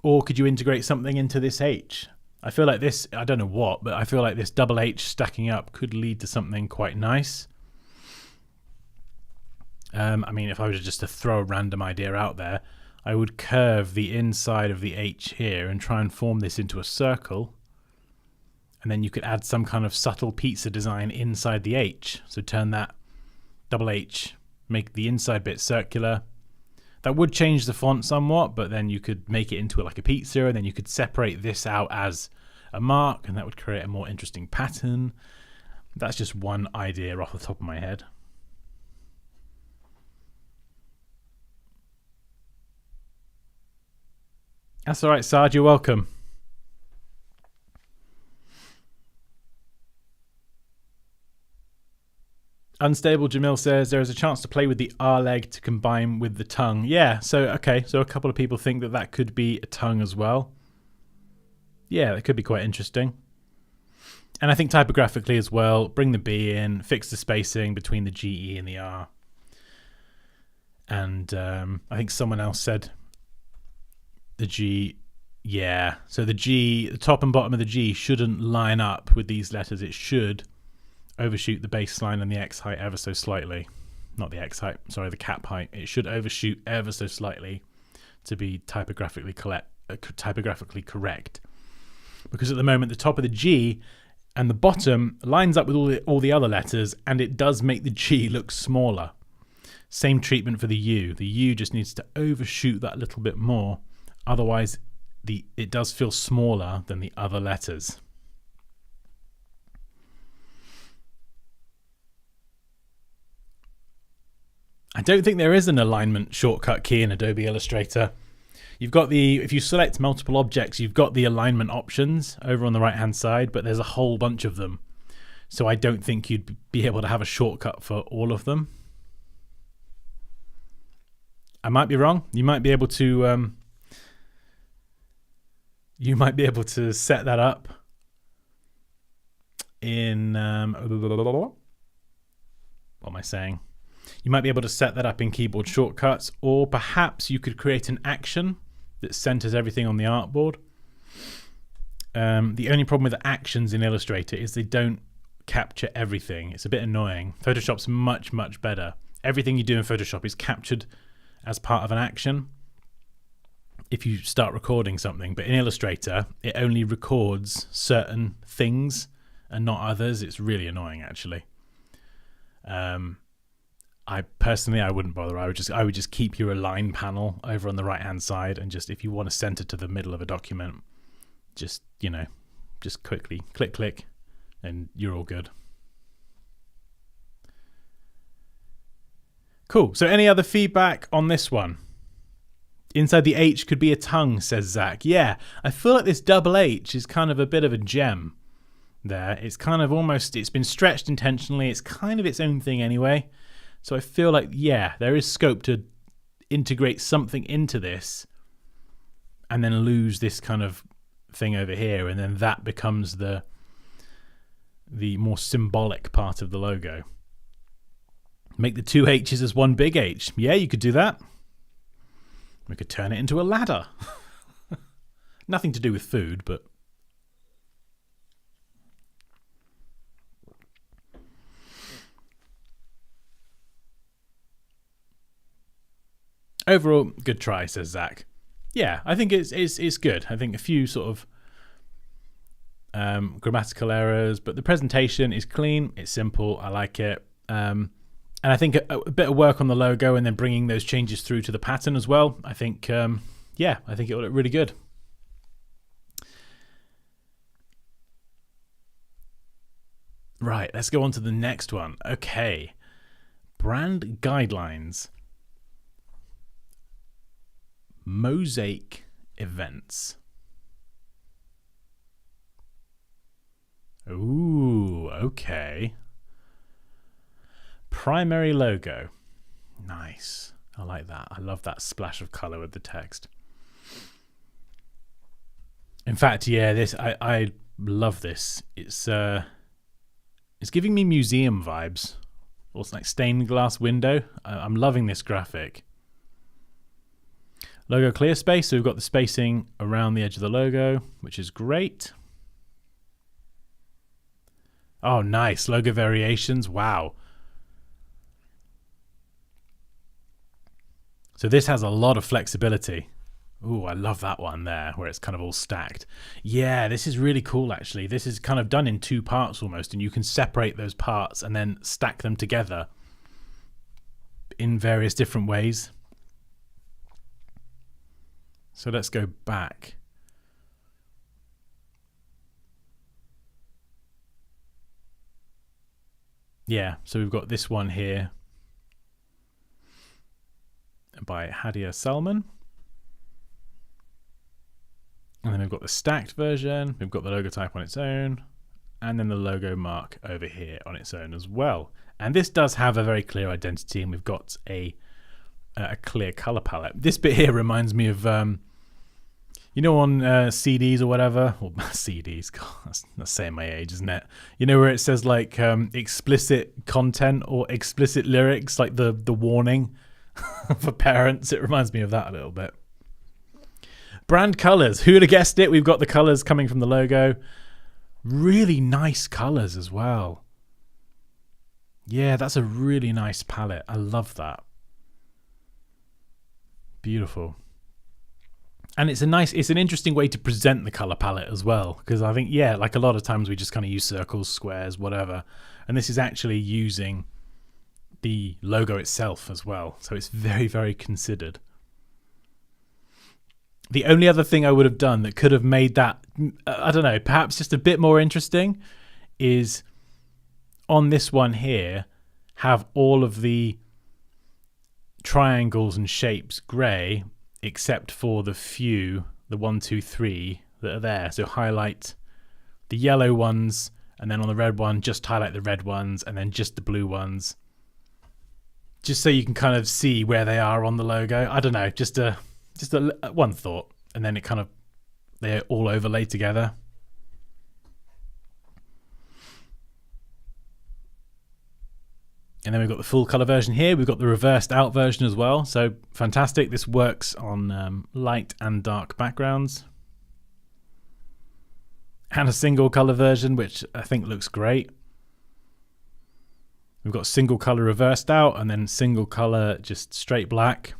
Or could you integrate something into this H? I feel like this, I don't know what, but I feel like this double H stacking up could lead to something quite nice. I mean, if I was just to throw a random idea out there, I would curve the inside of the H here and try and form this into a circle. And then you could add some kind of subtle pizza design inside the H. So turn that double H, make the inside bit circular. That would change the font somewhat, but then you could make it into like a pizza, and then you could separate this out as a mark, and that would create a more interesting pattern. That's just one idea off the top of my head. That's all right, Sarge, you're welcome. Unstable Jamil says there is a chance to play with the R leg to combine with the tongue. Yeah, so okay, so a couple of people think that that could be a tongue as well. Yeah, that could be quite interesting. And I think typographically as well, bring the B in, fix the spacing between the GE and the R. And I think someone else said the G, yeah. So the G, the top and bottom of the G shouldn't line up with these letters. It should overshoot the baseline and the X height ever so slightly. Not the X height, sorry, the cap height. It should overshoot ever so slightly to be typographically correct. Because at the moment, the top of the G and the bottom lines up with all the other letters, and it does make the G look smaller. Same treatment for the U. The U just needs to overshoot that little bit more. Otherwise, it does feel smaller than the other letters. I don't think there is an alignment shortcut key in Adobe Illustrator. You've got if you select multiple objects, you've got the alignment options over on the right hand side, but there's a whole bunch of them. So I don't think you'd be able to have a shortcut for all of them. I might be wrong. You might be able to set that up in what am I saying? You might be able to set that up in keyboard shortcuts, or perhaps you could create an action that centers everything on the artboard. The only problem with the actions in Illustrator is they don't capture everything. It's a bit annoying. Photoshop's much, much better. Everything you do in Photoshop is captured as part of an action if you start recording something. But in Illustrator, it only records certain things and not others. It's really annoying, actually. I wouldn't bother. I would just keep your align panel over on the right hand side, and just if you want to center to the middle of a document, just quickly click, and you're all good. Cool. So any other feedback on this one? Inside the H could be a tongue, says Zach. Yeah, I feel like this double H is kind of a bit of a gem there. It's kind of almost, it's been stretched intentionally. It's kind of its own thing anyway. So I feel like, yeah, there is scope to integrate something into this and then lose this kind of thing over here, and then that becomes the more symbolic part of the logo. Make the two H's as one big H. Yeah, you could do that. We could turn it into a ladder. Nothing to do with food, but... Overall, good try, says Zach. Yeah, I think it's good. I think a few sort of grammatical errors, but the presentation is clean. It's simple. I like it. And I think a bit of work on the logo and then bringing those changes through to the pattern as well. I think, I think it will look really good. Right, let's go on to the next one. Okay. Brand guidelines. Mosaic events. Ooh, okay. Primary logo. Nice. I like that. I love that splash of color with the text. In fact, yeah, this I love this. It's giving me museum vibes. Also like stained glass window. I'm loving this graphic. Logo clear space. So we've got the spacing around the edge of the logo, which is great. Oh, nice. Logo variations. Wow. So this has a lot of flexibility. Ooh, I love that one there where it's kind of all stacked. Yeah, this is really cool actually. This is kind of done in 2 parts almost, and you can separate those parts and then stack them together in various different ways. So let's go back. Yeah, so we've got this one here by Hadia Salman. And then we've got the stacked version. We've got the logo type on its own. And then the logo mark over here on its own as well. And this does have a very clear identity. And we've got a clear color palette. This bit here reminds me of, you know, on CDs or whatever. Or CDs. God, that's saying my age, isn't it? You know, where it says like explicit content or explicit lyrics, like the warning for parents. It reminds me of that a little bit. Brand colors. Who would have guessed it? We've got the colors coming from the logo. Really nice colors as well. Yeah, that's a really nice palette. I love that. Beautiful. And it's an interesting way to present the color palette as well. Because I think, yeah, like a lot of times we just kind of use circles, squares, whatever. And this is actually using the logo itself as well. So it's very, very considered. The only other thing I would have done that could have made that, I don't know, perhaps just a bit more interesting is on this one here, have all of the triangles and shapes grey, except for the few, the 1, 2, 3 that are there. So highlight the yellow ones, and then on the red one, just highlight the red ones, and then just the blue ones. Just so you can kind of see where they are on the logo. I don't know, just one thought, and then it kind of, they're all overlaid together. And then we've got the full color version here. We've got the reversed out version as well. So fantastic. This works on light and dark backgrounds. And a single color version, which I think looks great. We've got single color reversed out and then single color just straight black,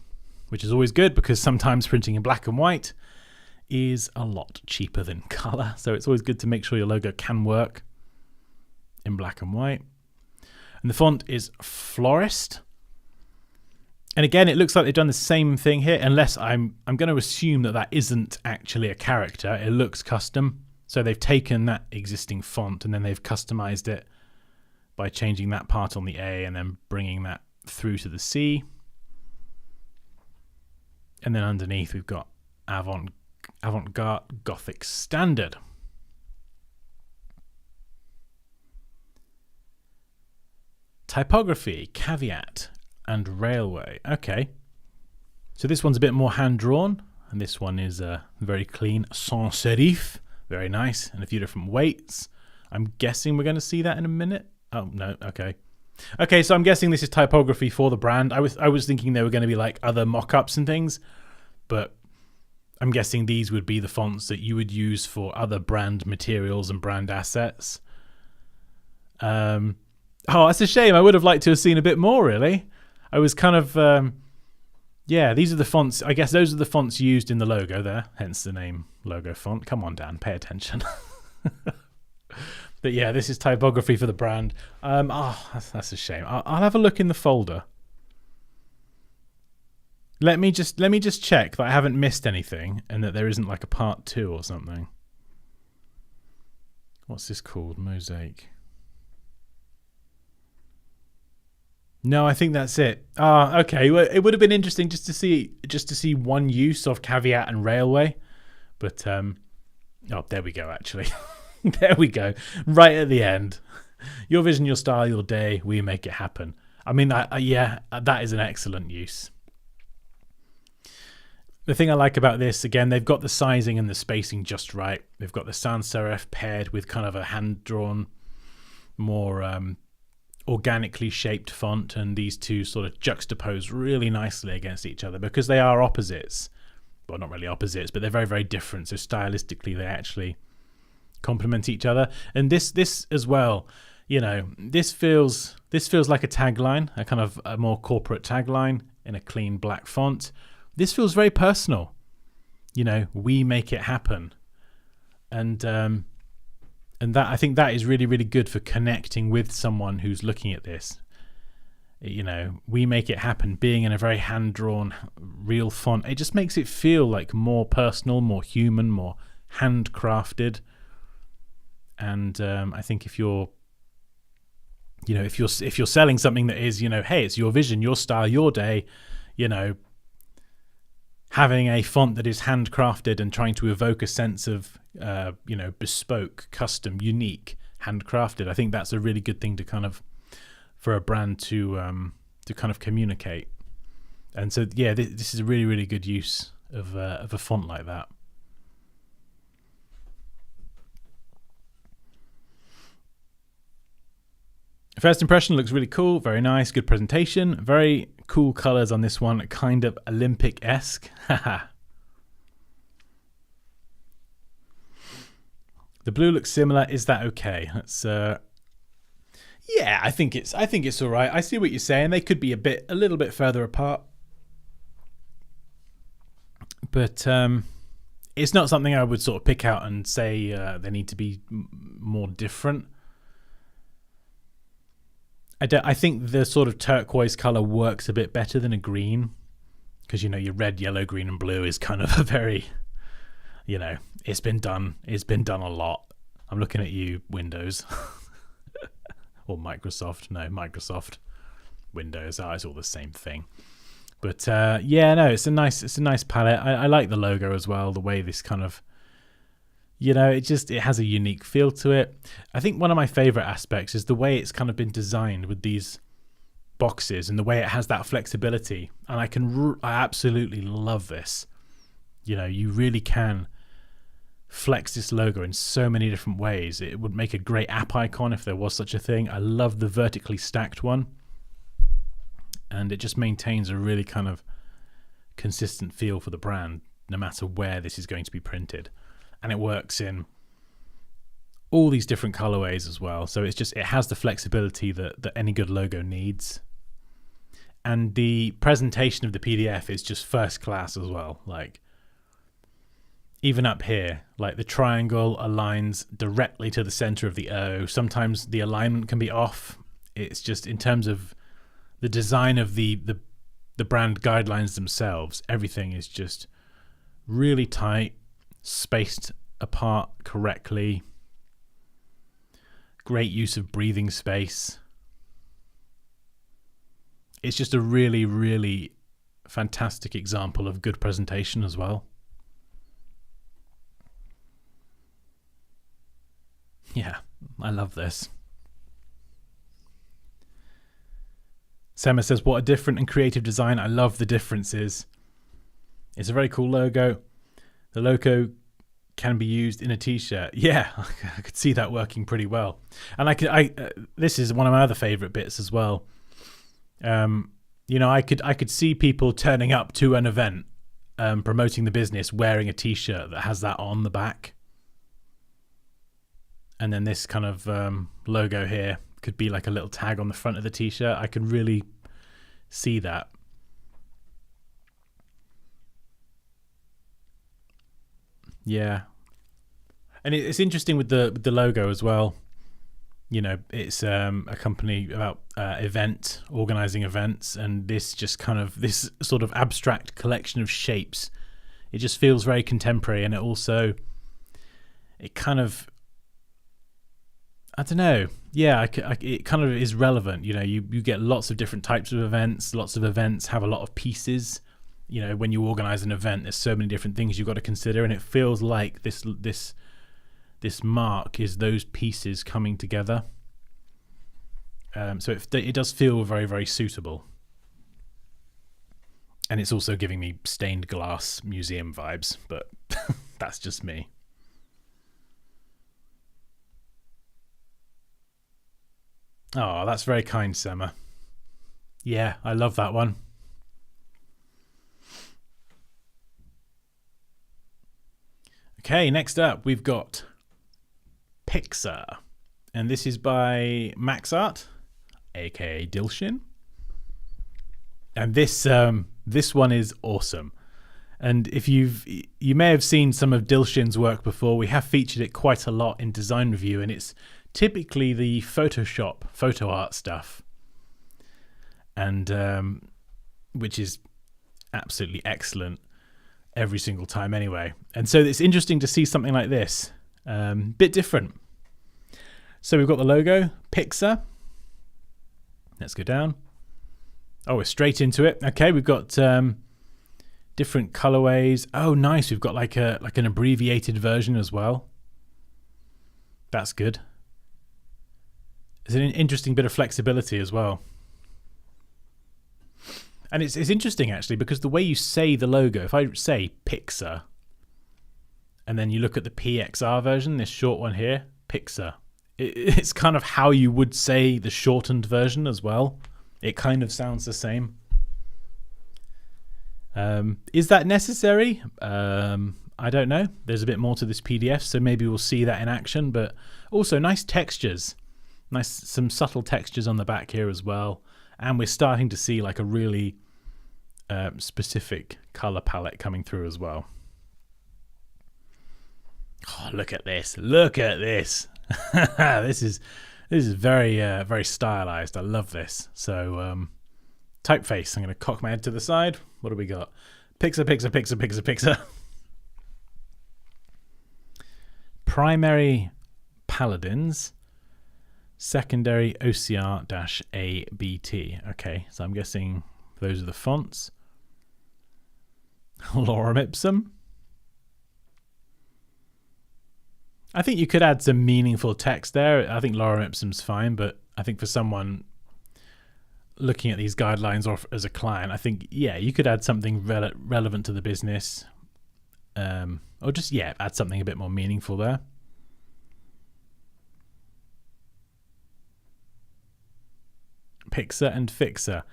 which is always good because sometimes printing in black and white is a lot cheaper than color. So it's always good to make sure your logo can work in black and white. And the font is Florist. And again, it looks like they've done the same thing here, unless I'm going to assume that that isn't actually a character. It looks custom. So they've taken that existing font and then they've customized it by changing that part on the A and then bringing that through to the C. And then underneath we've got avant-garde Gothic Standard. Typography, Caveat, and Railway. Okay. So this one's a bit more hand-drawn, and this one is very clean, sans serif. Very nice, and a few different weights. I'm guessing we're going to see that in a minute. Oh, no, okay. Okay, so I'm guessing this is typography for the brand. I was thinking they were going to be like other mock-ups and things, but I'm guessing these would be the fonts that you would use for other brand materials and brand assets. Oh, that's a shame. I would have liked to have seen a bit more, really. I was kind of... yeah, these are the fonts. I guess those are the fonts used in the logo there, hence the name logo font. Come on, Dan, pay attention. But yeah, this is typography for the brand. That's a shame. I'll have a look in the folder. Let me just check that I haven't missed anything and that there isn't like a part 2 or something. What's this called? Mosaic. No, I think that's it. Okay. Well, it would have been interesting just to see one use of caveat and railway, but there we go. Actually, there we go. Right at the end, your vision, your style, your day. We make it happen. I mean, yeah, that is an excellent use. The thing I like about this, again, they've got the sizing and the spacing just right. They've got the sans serif paired with kind of a hand-drawn, more organically shaped font, and these two sort of juxtapose really nicely against each other because they are opposites. Well, not really opposites, but they're very, very different. So stylistically, they actually complement each other. And this as well, you know, this feels like a tagline, a kind of a more corporate tagline in a clean black font. This feels very personal. You know, we make it happen. And that, I think that is really, really good for connecting with someone who's looking at this. You know, we make it happen, being in a very hand-drawn, real font. It just makes it feel like more personal, more human, more handcrafted. And I think if you're selling something that is, you know, hey, it's your vision, your style, your day, you know, having a font that is handcrafted and trying to evoke a sense of, you know, bespoke, custom, unique, handcrafted. I think that's a really good thing to kind of, for a brand to kind of communicate. And so, yeah, this is a really, really good use of a font like that. First impression looks really cool, very nice, good presentation, very cool colors on this one, kind of Olympic-esque. The blue looks similar. Is that okay? That's yeah, I think it's all right. I see what you're saying. They could be a little bit further apart, but it's not something I would sort of pick out and say they need to be more different. I think the sort of turquoise color works a bit better than a green, because, you know, your red, yellow, green, and blue is kind of a very, you know, it's been done a lot. I'm looking at you, Windows. Or Microsoft. No, Microsoft, Windows. It's all the same thing. But yeah, no, it's a nice palette. I like the logo as well. The way this kind of, you know, it has a unique feel to it. I think one of my favorite aspects is the way it's kind of been designed with these boxes and the way it has that flexibility. And I absolutely love this. You know, you really can flex this logo in so many different ways. It would make a great app icon if there was such a thing. I love the vertically stacked one, and it just maintains a really kind of consistent feel for the brand no matter where this is going to be printed. And it works in all these different colorways as well, so it has the flexibility that any good logo needs. And the presentation of the PDF is just first class as well. Like, even up here, like the triangle aligns directly to the center of the O. Sometimes the alignment can be off. It's just, in terms of the design of the brand guidelines themselves, everything is just really tight, spaced apart correctly. Great use of breathing space. It's just a really, really fantastic example of good presentation as well. Yeah, I love this. Sema says, what a different and creative design. I love the differences. It's a very cool logo. The logo can be used in a t-shirt. Yeah, I could see that working pretty well. And this is one of my other favorite bits as well. You know, I could see people turning up to an event, promoting the business, wearing a t-shirt that has that on the back. And then this kind of logo here could be like a little tag on the front of the t-shirt. I can really see that. Yeah. And it's interesting with the logo as well. You know, it's a company about organizing events, and this just kind of, this sort of abstract collection of shapes, it just feels very contemporary. And it kind of, I don't know, yeah, it kind of is relevant. You know, you get lots of different types of events. Lots of events have a lot of pieces. You know, when you organize an event, there's so many different things you've got to consider, and it feels like this mark is those pieces coming together. So it does feel very, very suitable. And it's also giving me stained glass museum vibes, but that's just me. Oh, that's very kind, Sema. Yeah, I love that one. Okay, next up we've got Pixar. And this is by MaxArt, aka Dilshin. And this one is awesome. And if you may have seen some of Dilshin's work before, we have featured it quite a lot in Design Review, and it's typically the Photoshop, photo art stuff, and which is absolutely excellent every single time anyway. And so it's interesting to see something like this, bit different. So we've got the logo, Pixar. Let's go down. Oh, we're straight into it. Okay, we've got different colorways. Oh, nice. We've got like an abbreviated version as well. That's good. It's an interesting bit of flexibility as well. And it's interesting actually, because the way you say the logo, if I say Pixar, and then you look at the PXR version, this short one here, Pixar, it's kind of how you would say the shortened version as well. It kind of sounds the same. Is that necessary? I don't know. There's a bit more to this PDF, so maybe we'll see that in action. But also nice textures. Some subtle textures on the back here as well. And we're starting to see like a really specific color palette coming through as well. Oh, look at this. Look at this. This is very very stylized. I love this. So typeface. I'm going to cock my head to the side. What do we got? Pixar. Primary paladins. Secondary OCR-ABT. Okay, so I'm guessing those are the fonts. Lorem ipsum. I think you could add some meaningful text there. I think lorem ipsum's fine, but I think for someone looking at these guidelines or as a client, I think, yeah, you could add something relevant to the business. Or just, yeah, add something a bit more meaningful there. Pixar and Fixer.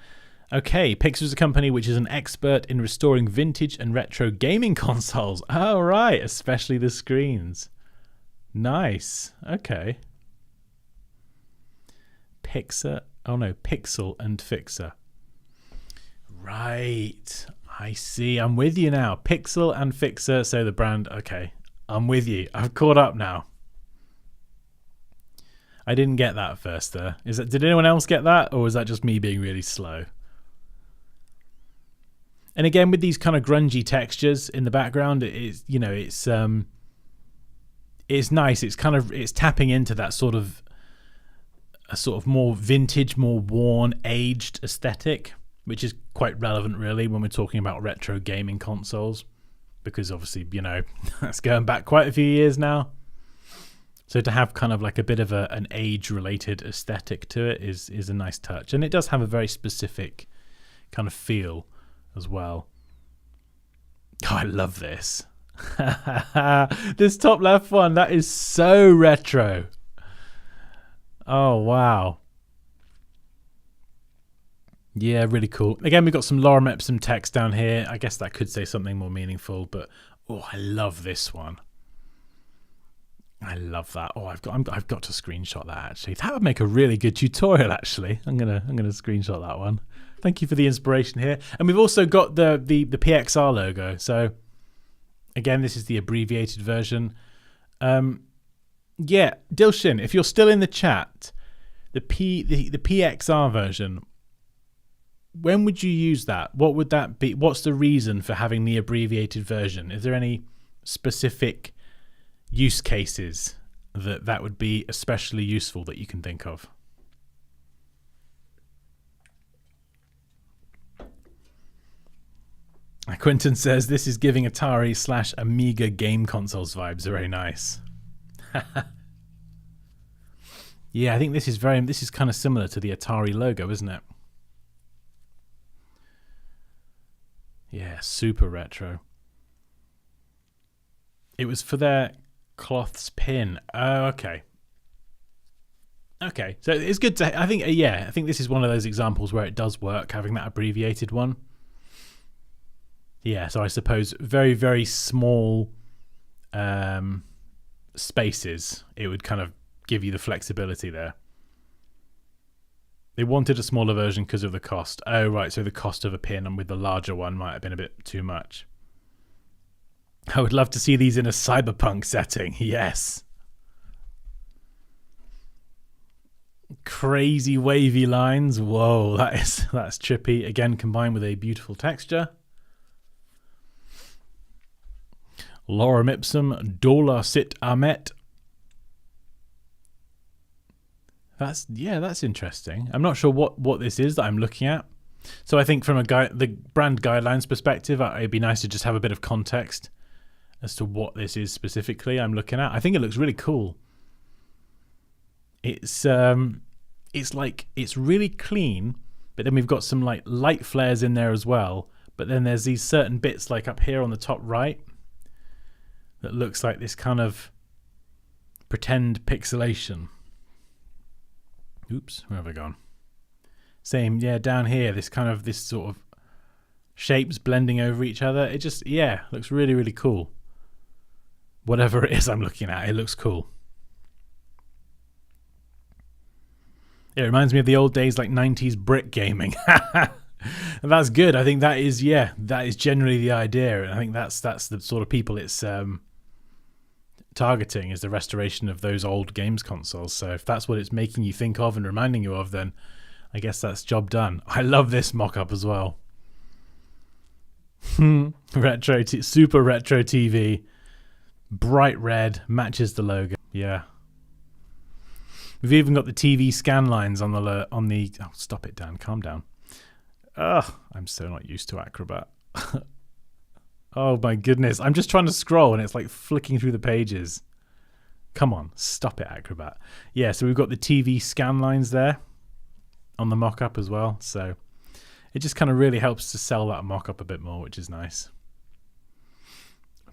Okay, Pixar is a company which is an expert in restoring vintage and retro gaming consoles. Oh, right, especially the screens. Nice. Okay. Pixar. Oh no, Pixel and Fixer. Right. I see. I'm with you now. Pixel and Fixer. So the brand. Okay. I'm with you. I've caught up now. I didn't get that at first there. Did anyone else get that? Or was that just me being really slow? And again, with these kind of grungy textures in the background, it's nice. It's tapping into that sort of more vintage, more worn, aged aesthetic, which is quite relevant really when we're talking about retro gaming consoles, because obviously, that's going back quite a few years now. So to have kind of like a bit of an age-related aesthetic to it is a nice touch. And it does have a very specific kind of feel as well. Oh, I love this. This top left one, that is so retro. Oh, wow. Yeah, really cool. Again, we've got some lorem ipsum text down here. I guess that could say something more meaningful, but oh, I love this one. I love that. Oh, I've got to screenshot that actually. That would make a really good tutorial actually. I'm gonna screenshot that one. Thank you for the inspiration here. And we've also got the PXR logo. So again, this is the abbreviated version. Yeah, Dilshin, if you're still in the chat, the PXR version, when would you use that? What would that be? What's the reason for having the abbreviated version? Is there any specific use cases that would be especially useful that you can think of. Quentin says this is giving Atari / Amiga game consoles vibes. Very nice. Yeah, I think this is kind of similar to the Atari logo, isn't it? Yeah, super retro. It was for their cloths pin. Oh, okay. Okay, so it's good to. I think this is one of those examples where it does work having that abbreviated one. Yeah, so I suppose very, very small spaces, it would kind of give you the flexibility there. They wanted a smaller version because of the cost. Oh, right, so the cost of a pin and with the larger one might have been a bit too much. I would love to see these in a cyberpunk setting. Yes. Crazy wavy lines. Whoa, that's trippy. Again, combined with a beautiful texture. Lorem ipsum, Dola sit amet. That's interesting. I'm not sure what this is that I'm looking at. So I think from the brand guidelines perspective, it'd be nice to just have a bit of context as to what this is specifically I'm looking at. I think it looks really cool. It's really clean, but then we've got some like light flares in there as well. But then there's these certain bits like up here on the top right that looks like this kind of pretend pixelation. Oops, where have I gone? Same, yeah, down here, this sort of shapes blending over each other. It just, looks really, really cool. Whatever it is I'm looking at, it looks cool. It reminds me of the old days, like 90s brick gaming. And that's good. I think that is generally the idea. And I think that's the sort of people it's targeting, is the restoration of those old games consoles. So if that's what it's making you think of and reminding you of, then I guess that's job done. I love this mock-up as well. Super retro TV, bright red, matches the logo. Yeah. We've even got the TV scan lines on the. Oh, stop it, Dan. Calm down. Ugh, I'm so not used to Acrobat. Oh my goodness. I'm just trying to scroll and it's like flicking through the pages. Come on, stop it, Acrobat. Yeah, so we've got the TV scan lines there on the mock-up as well. So it just kind of really helps to sell that mock-up a bit more, which is nice.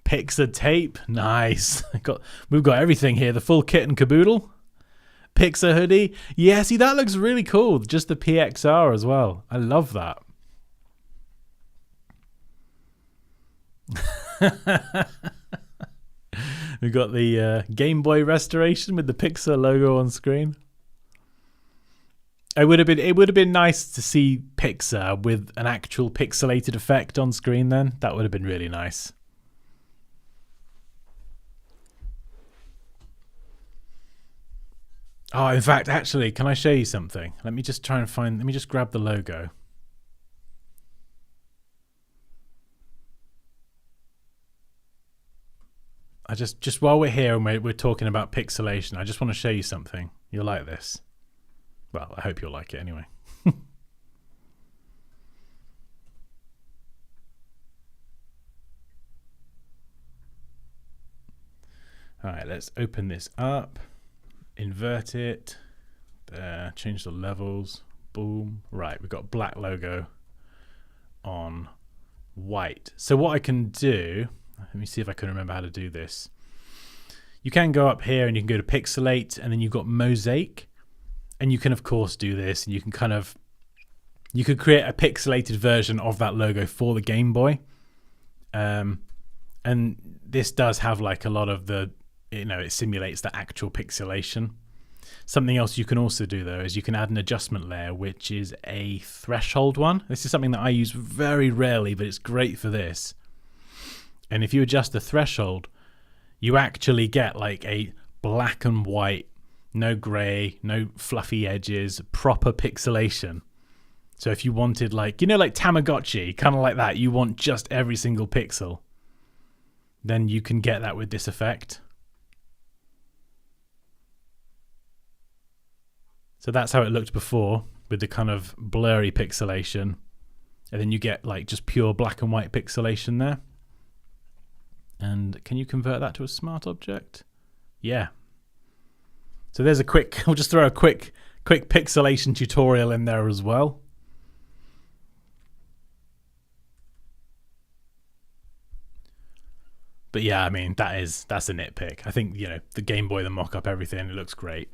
Pixar tape. Nice. We've got everything here. The full kit and caboodle. Pixar hoodie. Yeah, see, that looks really cool. Just the PXR as well. I love that. We've got the Game Boy restoration with the Pixar logo on screen. It would have been nice to see Pixar with an actual pixelated effect on screen then. That would have been really nice. Oh, in fact, actually, can I show you something? Let me just grab the logo. Just while we're here and we're talking about pixelation, I just want to show you something. You'll like this. Well, I hope you'll like it anyway. All right, let's open this up. Invert it. There, change the levels. Boom. Right, we've got black logo on white. So what I can do, let me see if I can remember how to do this. You can go up here and you can go to pixelate, and then you've got Mosaic, and you can of course do this, and you can you could create a pixelated version of that logo for the Game Boy. And this does have like a lot of the, it simulates the actual pixelation. Something else you can also do though is you can add an adjustment layer, which is a threshold one. This is something that I use very rarely, but it's great for this. And if you adjust the threshold, you actually get like a black and white, no gray, no fluffy edges, proper pixelation. So if you wanted like Tamagotchi, kind of like that, you want just every single pixel, then you can get that with this effect. So that's how it looked before, with the kind of blurry pixelation. And then you get like just pure black and white pixelation there. And can you convert that to a smart object? Yeah. So there's a quick, I'll just throw a quick pixelation tutorial in there as well. But yeah, I mean, that's a nitpick. I think, the Game Boy, the mock-up, everything, it looks great.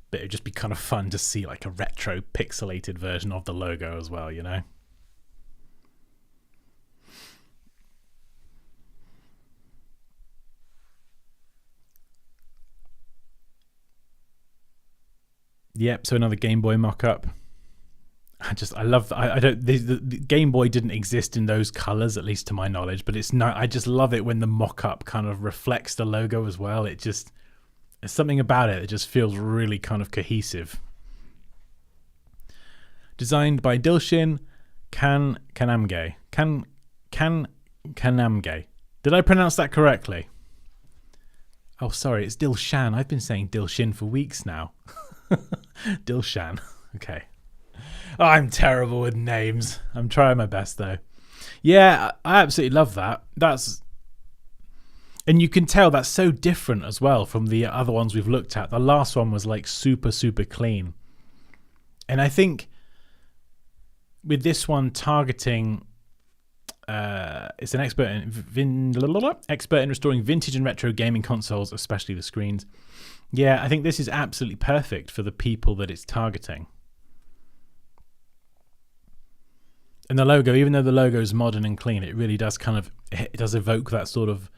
But it'd just be kind of fun to see like a retro pixelated version of the logo as well, Yep, so another Game Boy mock-up. I love that. I don't. The Game Boy didn't exist in those colors, at least to my knowledge. But it's not. I just love it when the mock-up kind of reflects the logo as well. There's something about it that just feels really kind of cohesive. Designed by Dilshin Kanamge. Kanamge. Did I pronounce that correctly? Oh, sorry, it's Dilshan. I've been saying Dilshin for weeks now. Dilshan. Okay. Oh, I'm terrible with names. I'm trying my best though. Yeah, I absolutely love that. And you can tell that's so different as well from the other ones we've looked at. The last one was like super, super clean. And I think with this one targeting, it's an expert in restoring vintage and retro gaming consoles, especially the screens. Yeah, I think this is absolutely perfect for the people that it's targeting. And the logo, even though the logo is modern and clean, it really does it does evoke that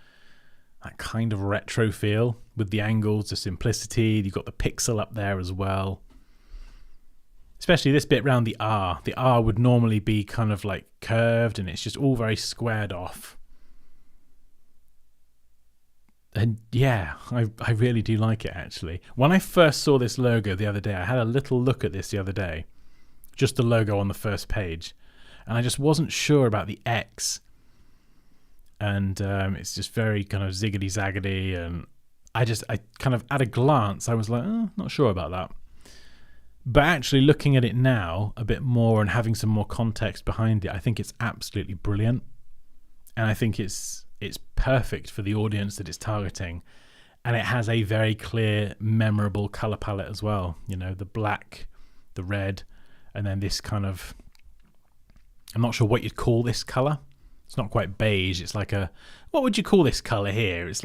kind of retro feel with the angles, the simplicity. You've got the pixel up there as well. Especially this bit around the R. The R would normally be kind of like curved, and it's just all very squared off. And yeah, I really do like it, actually. When I first saw this logo the other day, I had a little look at this the other day. Just the logo on the first page. And I just wasn't sure about the X. And it's just very kind of ziggity-zaggity. And I kind of, at a glance, I was like, not sure about that. But actually looking at it now a bit more and having some more context behind it, I think it's absolutely brilliant. And I think it's perfect for the audience that it's targeting. And it has a very clear, memorable color palette as well. The black, the red, and then this kind of, I'm not sure what you'd call this color. It's not quite beige. It's like what would you call this color here? It's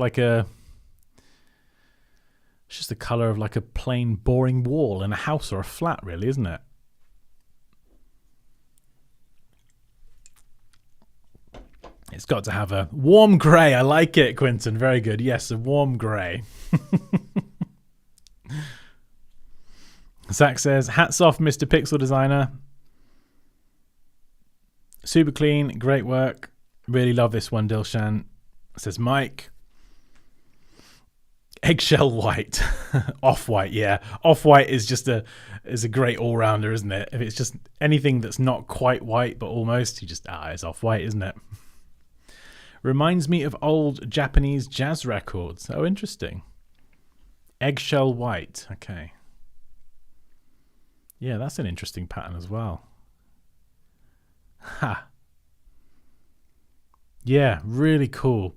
just the color of like a plain, boring wall in a house or a flat, really, isn't it? It's got to have a warm grey. I like it, Quinton. Very good. Yes, a warm grey. Zach says, hats off, Mr. Pixel Designer. Super clean. Great work. Really love this one, Dilshan. Says Mike. Eggshell white. Off-white, yeah. Off-white is just a great all-rounder, isn't it? If it's just anything that's not quite white, but almost, it's off-white, isn't it? Reminds me of old Japanese jazz records. Oh, interesting. Eggshell white. Okay. Yeah, that's an interesting pattern as well. Ha. Yeah, really cool.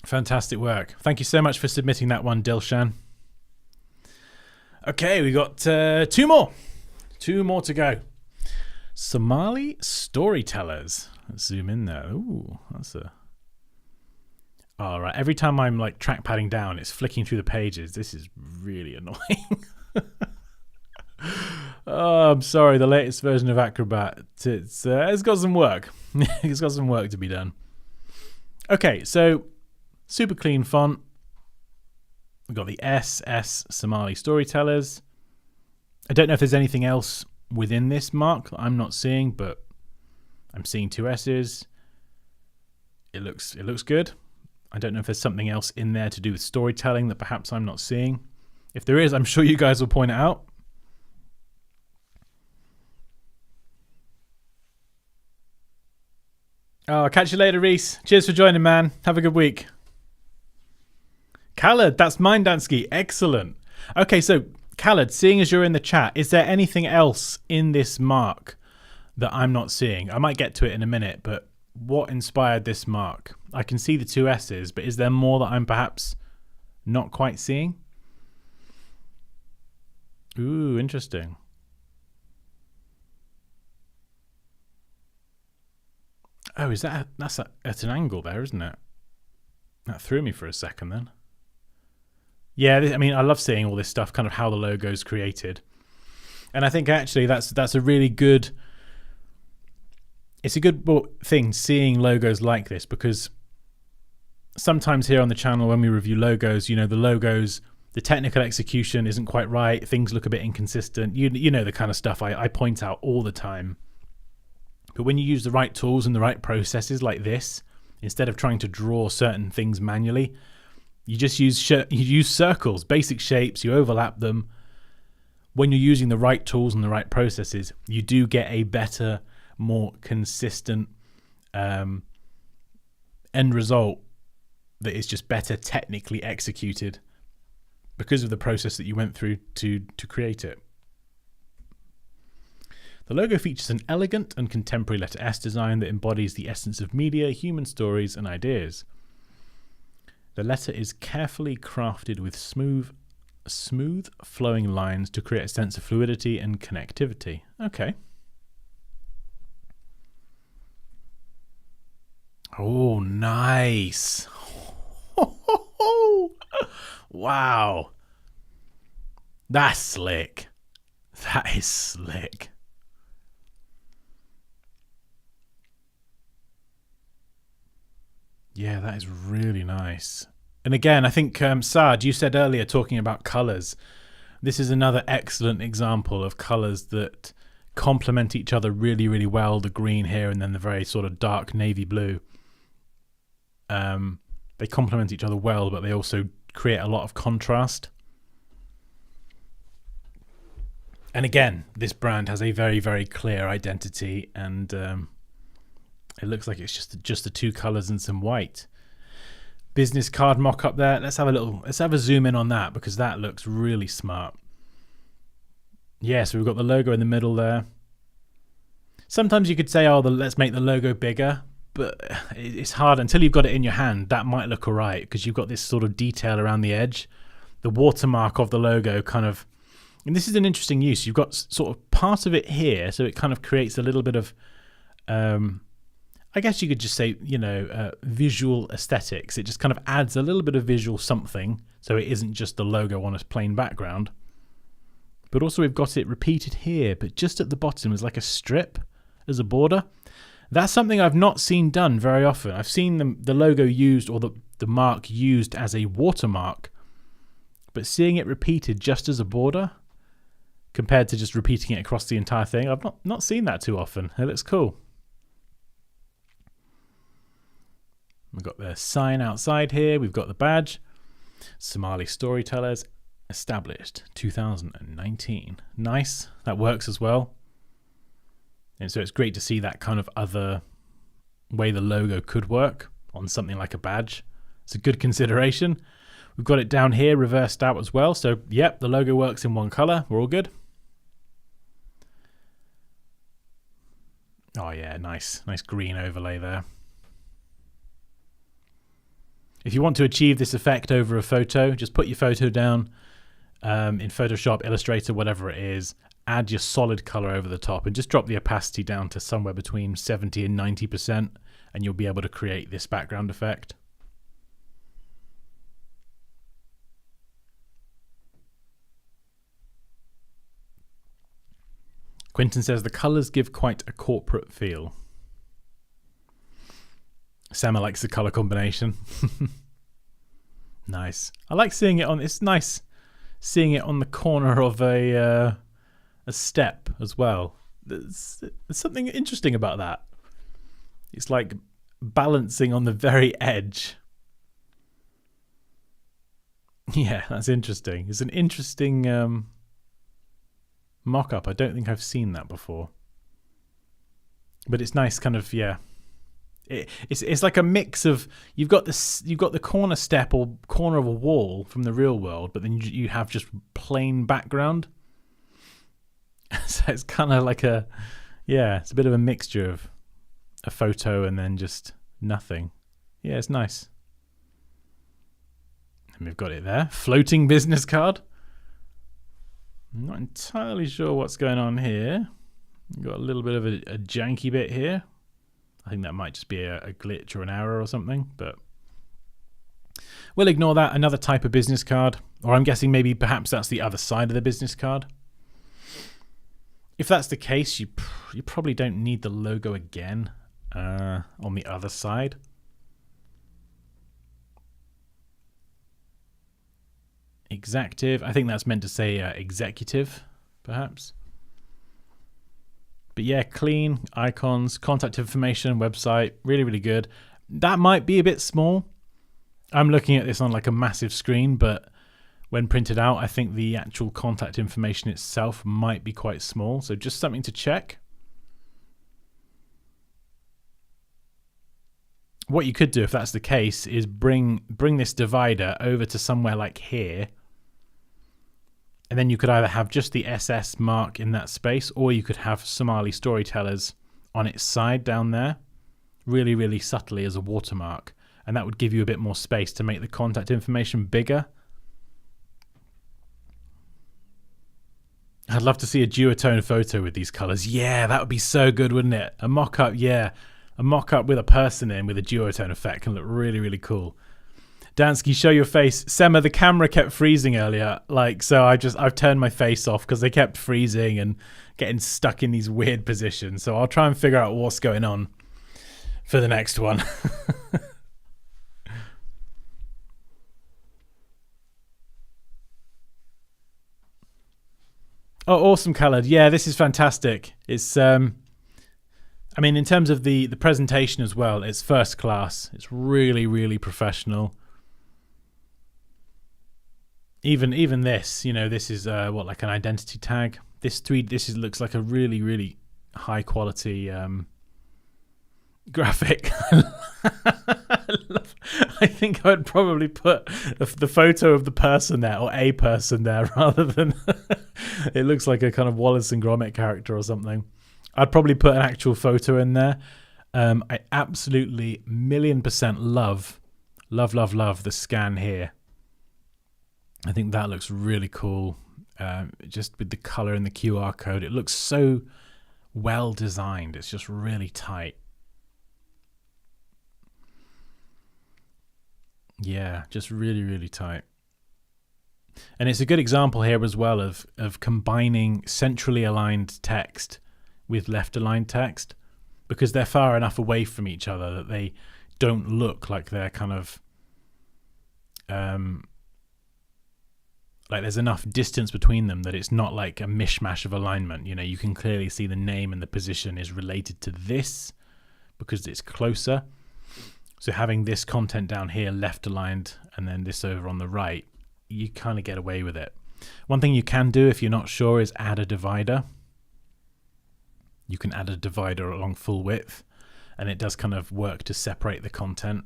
Fantastic work. Thank you so much for submitting that one, Dilshan. Okay, we got two more. Two more to go. Somali storytellers. Let's zoom in there. Ooh, that's a... All right, every time I'm like trackpadding down, it's flicking through the pages. This is really annoying. Oh, I'm sorry. The latest version of Acrobat. It's got some work. It's got some work to be done. Okay, so super clean font. We've got the SS Somali storytellers. I don't know if there's anything else within this mark that I'm not seeing, but I'm seeing two S's. It looks good. I don't know if there's something else in there to do with storytelling that perhaps I'm not seeing. If there is, I'm sure you guys will point it out. Oh, I'll catch you later, Reese. Cheers for joining, man. Have a good week. Khaled, that's mine, Dansky. Excellent. Okay, so Khaled, seeing as you're in the chat, is there anything else in this mark that I'm not seeing? I might get to it in a minute, but what inspired this mark? I can see the two S's, but is there more that I'm perhaps not quite seeing? Ooh, interesting. Oh, is that that's at an angle there, isn't it? That threw me for a second then. Yeah, I mean, I love seeing all this stuff, kind of how the logo's created. And I think actually that's a really good... It's a good thing seeing logos like this, because sometimes here on the channel when we review logos, you know, the logos, the technical execution isn't quite right. Things look a bit inconsistent. You know the kind of stuff I point out all the time. But when you use the right tools and the right processes like this, instead of trying to draw certain things manually, you just use circles, basic shapes, you overlap them. When you're using the right tools and the right processes, you do get a better, more consistent end result that is just better technically executed because of the process that you went through to create it. The logo features an elegant and contemporary letter S design that embodies the essence of media, human stories, and ideas. The letter is carefully crafted with smooth flowing lines to create a sense of fluidity and connectivity. Okay. Oh, nice. Wow. That's slick. That is slick. Yeah, that is really nice. And again, I think, Saad, you said earlier talking about colours. This is another excellent example of colours that complement each other really, really well. The green here and then the very sort of dark navy blue. They complement each other well, but they also create a lot of contrast. And again, this brand has a very, very clear identity, and it looks like it's just the two colours and some white. Business card mock-up there. Let's have a zoom in on that, because that looks really smart. Yeah, so we've got the logo in the middle there. Sometimes you could say, oh, let's make the logo bigger, but it's hard until you've got it in your hand. That might look all right because you've got this sort of detail around the edge. The watermark of the logo kind of, and this is an interesting use. You've got sort of part of it here, so it kind of creates a little bit of, I guess you could just say, you know, visual aesthetics. It just kind of adds a little bit of visual something, so it isn't just the logo on a plain background. But also we've got it repeated here, but just at the bottom is like a strip as a border. That's something I've not seen done very often. I've seen the logo used, or the mark used as a watermark, but seeing it repeated just as a border compared to just repeating it across the entire thing, I've not seen that too often. It looks cool. We've got the sign outside here. We've got the badge. Somali storytellers, established 2019. Nice. That works as well. And so it's great to see that kind of other way the logo could work on something like a badge. It's a good consideration. We've got it down here reversed out as well. So, yep, the logo works in one color. We're all good. Oh, yeah, nice. Nice green overlay there. If you want to achieve this effect over a photo, just put your photo down in Photoshop, Illustrator, whatever it is. Add your solid color over the top and just drop the opacity down to somewhere between 70 and 90%, and you'll be able to create this background effect. Quentin says the colors give quite a corporate feel. Sama likes the color combination. Nice. I like seeing it on. It's nice seeing it on the corner of a step as well. There's something interesting about that. It's like balancing on the very edge. Yeah, that's interesting. It's an interesting mock-up. I don't think I've seen that before. But it's nice kind of, yeah, It's like a mix of you've got the corner step or corner of a wall from the real world, but then you have just plain background. So it's kind of like it's a bit of a mixture of a photo and then just nothing. Yeah, it's nice. And we've got it there. Floating business card. I'm not entirely sure what's going on here. We've got a little bit of a janky bit here. I think that might just be a glitch or an error or something, but we'll ignore that. Another type of business card, or I'm guessing maybe perhaps that's the other side of the business card. If that's the case, you probably don't need the logo again on the other side. Exactive. I think that's meant to say executive, perhaps. But yeah, clean icons, contact information, website, really, really good. That might be a bit small. I'm looking at this on like a massive screen, but when printed out, I think the actual contact information itself might be quite small. So just something to check. What you could do if that's the case is bring this divider over to somewhere like here. And then you could either have just the SS mark in that space, or you could have Somali storytellers on its side down there, really, really subtly as a watermark. And that would give you a bit more space to make the contact information bigger. I'd love to see a duotone photo with these colors. Yeah, that would be so good, wouldn't it? A mock-up, yeah. A mock-up with a person in with a duotone effect can look really, really cool. Dansky, show your face. Sema, the camera kept freezing earlier. So I've turned my face off because they kept freezing and getting stuck in these weird positions. So I'll try and figure out what's going on for the next one. Oh, awesome colored. Yeah, this is fantastic. It's in terms of the presentation as well, it's first class. It's really, really professional. Even this, this is like an identity tag. This looks like a really, really high quality graphic. I think I would probably put the photo of the person there, or a person there, rather than it looks like a kind of Wallace and Gromit character or something. I'd probably put an actual photo in there. I absolutely 1,000,000% love the scan here. I think that looks really cool. Just with the color and the QR code, it looks so well designed. It's just really tight. Yeah, just really, really tight. And it's a good example here as well of combining centrally aligned text with left aligned text, because they're far enough away from each other that they don't look like they're kind of like there's enough distance between them that it's not like a mishmash of alignment. You can clearly see the name and the position is related to this because it's closer. So having this content down here left aligned and then this over on the right, you kind of get away with it. One thing you can do if you're not sure is add a divider. You can add a divider along full width, and it does kind of work to separate the content.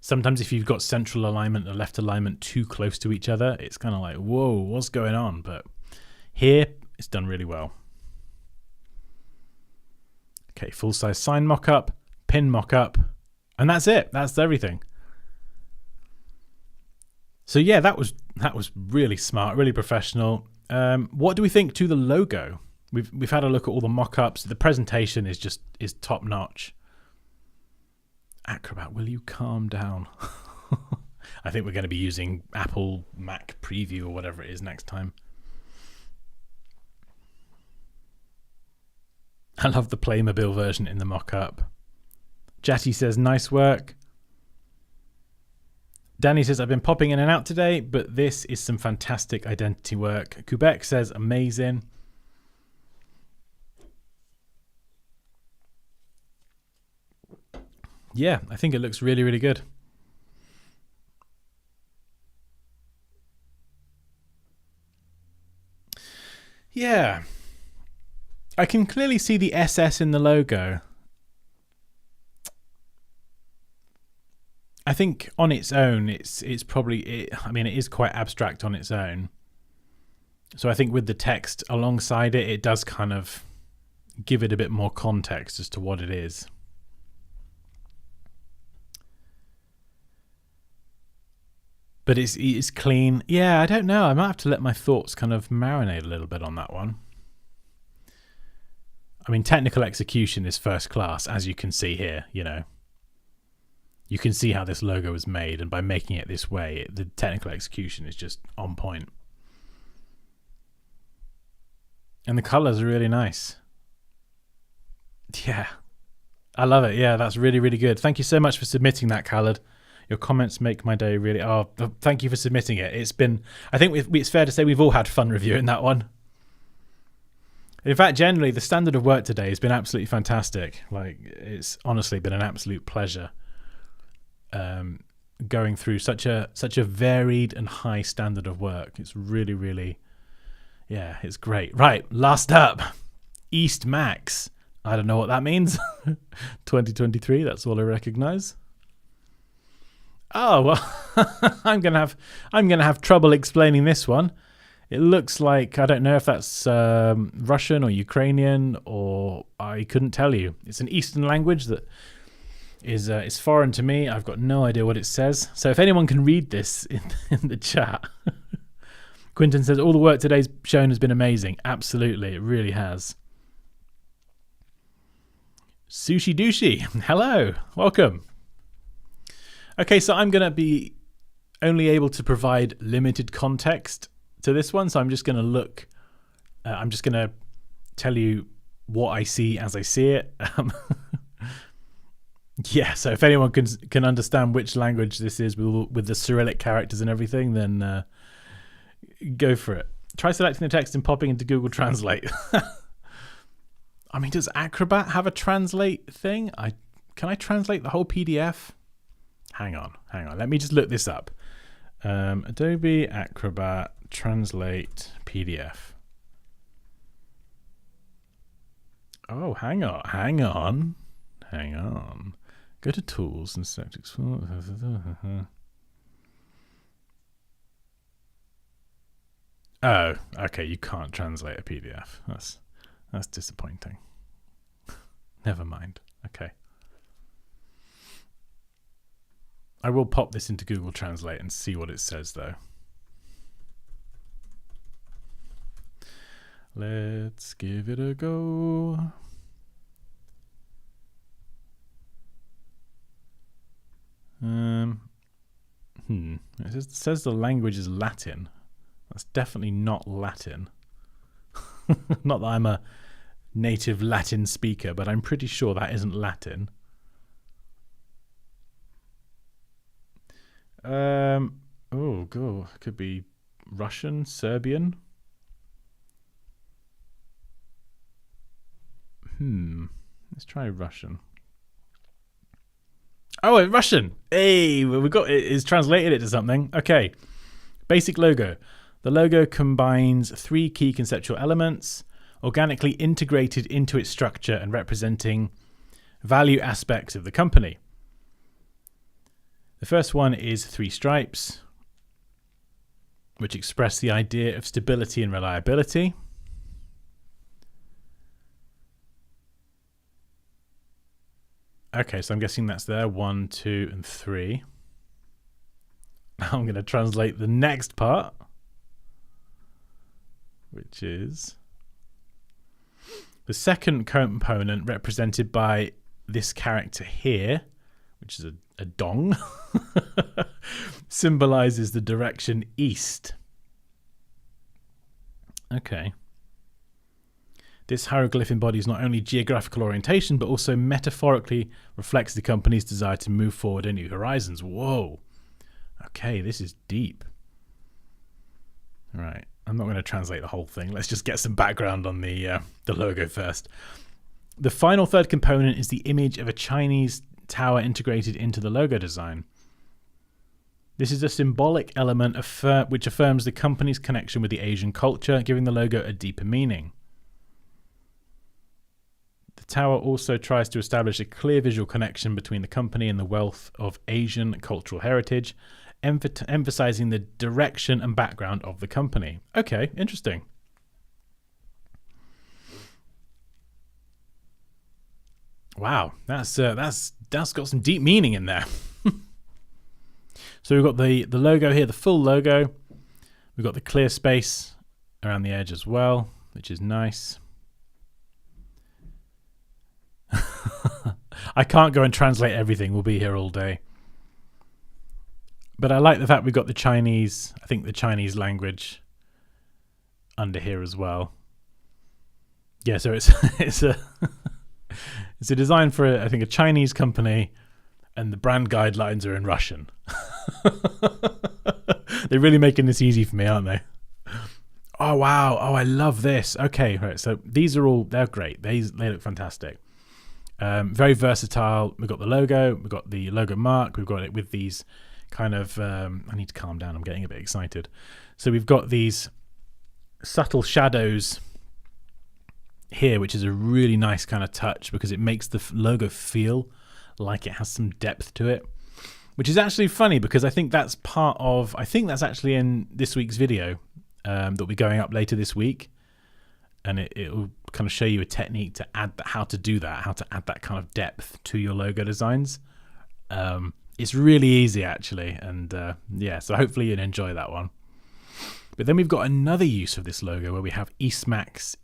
Sometimes if you've got central alignment and left alignment too close to each other, it's kind of like, whoa, what's going on? But here, it's done really well. Okay, full-size sign mock-up, pin mock-up, and that's it. That's everything. So yeah, that was really smart, really professional. What do we think to the logo? We've had a look at all the mock-ups. The presentation is top notch. Acrobat, will you calm down? I think we're going to be using Apple Mac Preview or whatever it is next time. I love the Playmobil version in the mock-up. Jatty says, nice work. Danny says, I've been popping in and out today, but this is some fantastic identity work. Quebec says, amazing. Yeah, I think it looks really, really good. Yeah. I can clearly see the SS in the logo. I think on its own, it's probably, I mean, it is quite abstract on its own. So I think with the text alongside it, it does kind of give it a bit more context as to what it is. But it's clean. Yeah, I don't know. I might have to let my thoughts kind of marinate a little bit on that one. I mean, technical execution is first class, as you can see here, you know. You can see how this logo was made, and by making it this way, the technical execution is just on point. And the colors are really nice. Yeah, I love it. Yeah, that's really, really good. Thank you so much for submitting that, Khaled. Your comments make my day really. Oh, thank you for submitting it. It's been, I think it's fair to say we've all had fun reviewing that one. In fact, generally, the standard of work today has been absolutely fantastic. Like, it's honestly been an absolute pleasure going through such a varied and high standard of work. It's really, really, yeah, it's great. Right, last up, East Max. I don't know what that means. 2023, that's all I recognize. Oh, well, I'm gonna have trouble explaining this one. It looks like, I don't know if that's Russian or Ukrainian, or I couldn't tell you. It's an Eastern language that is foreign to me. I've got no idea what it says. So if anyone can read this in the chat. Quinton says, all the work today's shown has been amazing. Absolutely, it really has. Sushi Douchey, hello, welcome. Okay, so I'm going to be only able to provide limited context to this one. So I'm just going to look, I'm just going to tell you what I see as I see it. Yeah, so if anyone can understand which language this is with the Cyrillic characters and everything, then go for it. Try selecting the text and popping into Google Translate. I mean, does Acrobat have a translate thing? Can I translate the whole PDF? Hang on. Let me just look this up. Adobe Acrobat Translate PDF. Oh, hang on. Go to Tools and select Export. Oh, okay. You can't translate a PDF. That's disappointing. Never mind. Okay. I will pop this into Google Translate and see what it says, though. Let's give it a go. It says the language is Latin. That's definitely not Latin. Not that I'm a native Latin speaker, but I'm pretty sure that isn't Latin. Oh, God, could be Russian, Serbian. Let's try Russian. Oh, Russian. Hey, we got it. It's translated it to something. Okay. Basic logo. The logo combines three key conceptual elements, organically integrated into its structure and representing value aspects of the company. The first one is three stripes, which express the idea of stability and reliability. Okay, so I'm guessing that's there. 1, 2, and 3. Now I'm going to translate the next part, which is the second component represented by this character here, which is a dong, symbolizes the direction east. Okay. This hieroglyph embodies not only geographical orientation, but also metaphorically reflects the company's desire to move forward in new horizons. Whoa. Okay, this is deep. All right. I'm not going to translate the whole thing. Let's just get some background on the logo first. The final third component is the image of a Chinese tower integrated into the logo design. This is a symbolic element which affirms the company's connection with the Asian culture, giving the logo a deeper meaning. The tower also tries to establish a clear visual connection between the company and the wealth of Asian cultural heritage, emphasizing the direction and background of the company. Okay, interesting. Wow, that's got some deep meaning in there. So we've got the logo here, the full logo. We've got the clear space around the edge as well, which is nice. I can't go and translate everything. We'll be here all day. But I like the fact we've got the Chinese, I think the Chinese language under here as well. Yeah, so it's a design for I think a Chinese company, and the brand guidelines are in Russian. They're really making this easy for me, aren't they? Oh wow! Oh, I love this. Okay, right. So these are they're great. They look fantastic. Very versatile. We've got the logo. We've got the logo mark. We've got it with these kind of. I need to calm down. I'm getting a bit excited. So we've got these subtle shadows here, which is a really nice kind of touch because it makes the logo feel like it has some depth to it, which is actually funny because I think that's actually in this week's video that'll be going up later this week, and it will kind of show you a technique to add how to add that kind of depth to your logo designs. It's really easy actually, and yeah, so hopefully you'll enjoy that one. But then we've got another use of this logo where we have East Max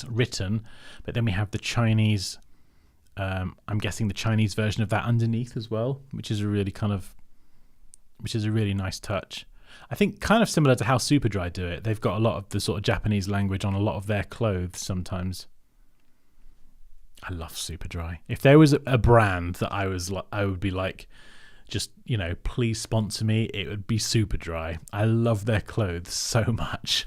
written, but then we have the Chinese, I'm guessing the Chinese version of that underneath as well, which is a really nice touch. I think kind of similar to how Superdry do it. They've got a lot of the sort of Japanese language on a lot of their clothes sometimes. I love Superdry. If there was a brand that I would be like, just, please sponsor me, it would be Superdry. I love their clothes so much.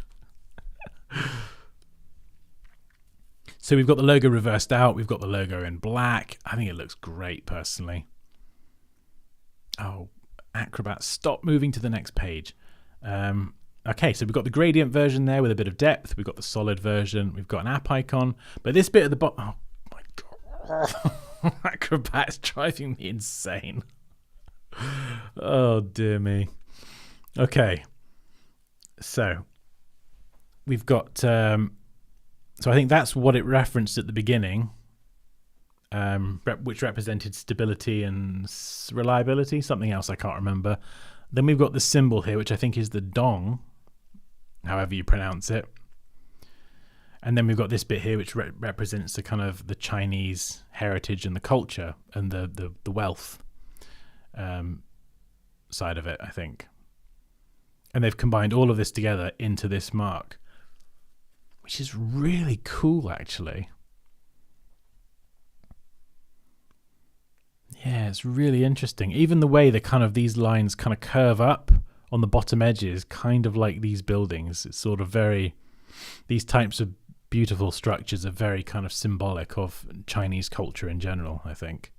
So we've got the logo reversed out. We've got the logo in black. I think it looks great personally. Oh, Acrobat, stop moving to the next page. Okay, so we've got the gradient version there with a bit of depth. We've got the solid version. We've got an app icon. But this bit at the bottom... Oh, my God. Acrobat's driving me insane. Oh, dear me. Okay. So we've got... so I think that's what it referenced at the beginning, which represented stability and reliability, something else I can't remember. Then we've got the symbol here, which I think is the dong, however you pronounce it. And then we've got this bit here, which represents the kind of the Chinese heritage and the culture and the wealth side of it, I think. And they've combined all of this together into this mark, which is really cool, actually. Yeah, it's really interesting. Even the way these lines kind of curve up on the bottom edges, kind of like these buildings. It's sort of these types of beautiful structures are very kind of symbolic of Chinese culture in general, I think,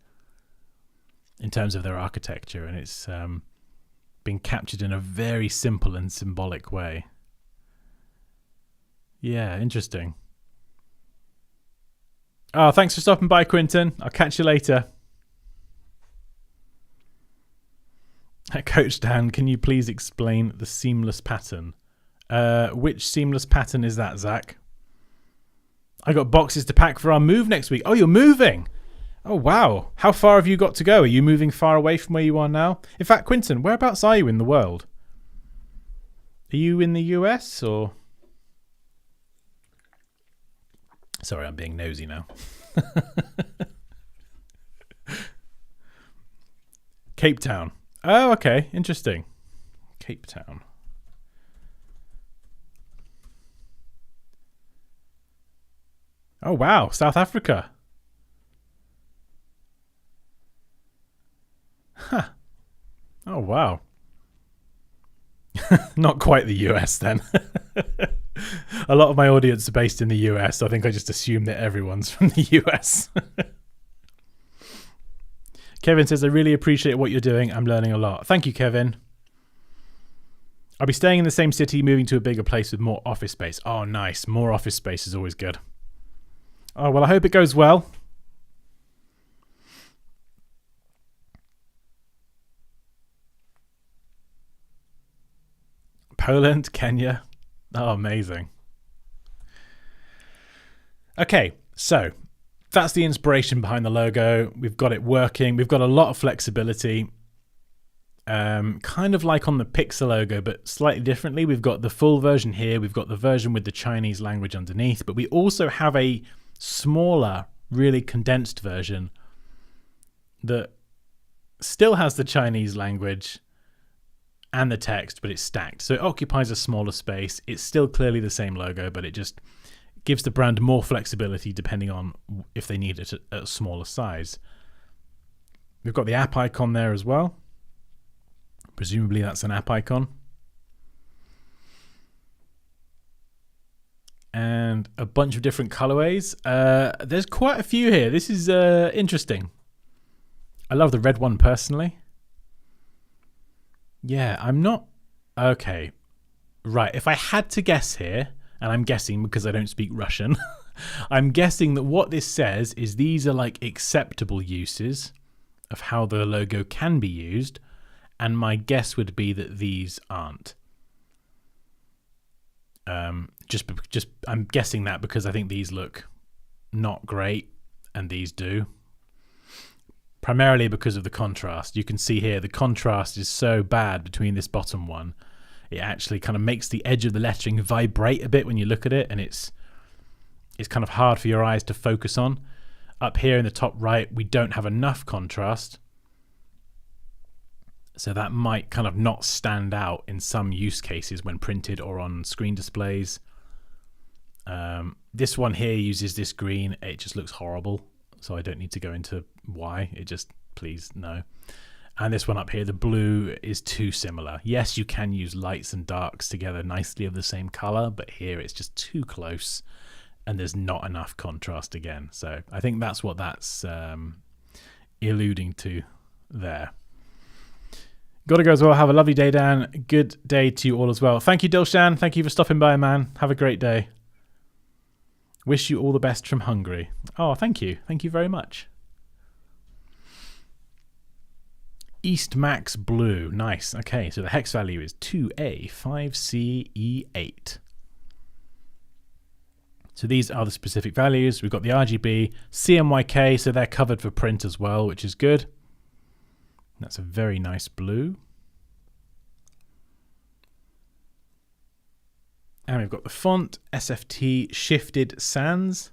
in terms of their architecture. And it's been captured in a very simple and symbolic way. Yeah, interesting. Oh, thanks for stopping by, Quinton. I'll catch you later. Coach Dan, can you please explain the seamless pattern? Which seamless pattern is that, Zach? I got boxes to pack for our move next week. Oh, you're moving? Oh, wow. How far have you got to go? Are you moving far away from where you are now? In fact, Quinton, whereabouts are you in the world? Are you in the US or... Sorry, I'm being nosy now. Cape Town. Oh, okay. Interesting. Cape Town. Oh, wow. South Africa. Huh. Oh, wow. Not quite the US then. A lot of my audience are based in the US, so I think I just assume that everyone's from the US. Kevin says, I really appreciate what you're doing. I'm learning a lot. Thank you, Kevin. I'll be staying in the same city, moving to a bigger place with more office space. Oh, nice. More office space is always good. Oh, well, I hope it goes well. Poland, Kenya. Oh, amazing. Okay, so that's the inspiration behind the logo. We've got it working. We've got a lot of flexibility. Kind of like on the Pixar logo, but slightly differently. We've got the full version here. We've got the version with the Chinese language underneath, but we also have a smaller, really condensed version that still has the Chinese language and the text, but it's stacked. So it occupies a smaller space. It's still clearly the same logo, but it just gives the brand more flexibility depending on if they need it at a smaller size. We've got the app icon there as well. Presumably that's an app icon. And a bunch of different colorways. There's quite a few here. This is interesting. I love the red one personally. Yeah, I'm not... Okay. Right, if I had to guess here, and I'm guessing because I don't speak Russian, I'm guessing that what this says is these are like acceptable uses of how the logo can be used, and my guess would be that these aren't. Just I'm guessing that because I think these look not great, and these do. Primarily because of the contrast. You can see here the contrast is so bad between this bottom one. It actually kind of makes the edge of the lettering vibrate a bit when you look at it, and it's kind of hard for your eyes to focus on. Up here in the top right, we don't have enough contrast. So that might kind of not stand out in some use cases when printed or on screen displays. This one here uses this green. It just looks horrible. So I don't need to go into why. It just, please, no. And this one up here, the blue is too similar. Yes, you can use lights and darks together nicely of the same color, but here it's just too close and there's not enough contrast again. So I think that's what that's alluding to there. Gotta go as well. Have a lovely day, Dan. Good day to you all as well. Thank you, Dilshan. Thank you for stopping by, man. Have a great day. Wish you all the best from Hungary. Oh, thank you. Thank you very much. East Max Blue. Nice. Okay, so the hex value is 2A5CE8. So these are the specific values. We've got the RGB, CMYK, so they're covered for print as well, which is good. That's a very nice blue. And we've got the font, SFT Shifted Sans.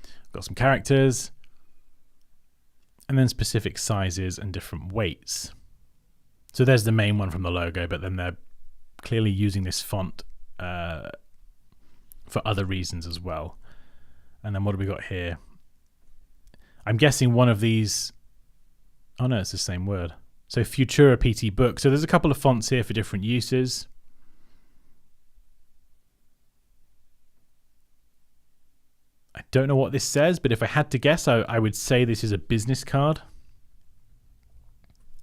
We've got some characters. And then specific sizes and different weights. So there's the main one from the logo, but then they're clearly using this font for other reasons as well. And then what have we got here? I'm guessing one of these... Oh no, it's the same word. So Futura PT Book. So there's a couple of fonts here for different uses. I don't know what this says, but if I had to guess, I would say this is a business card.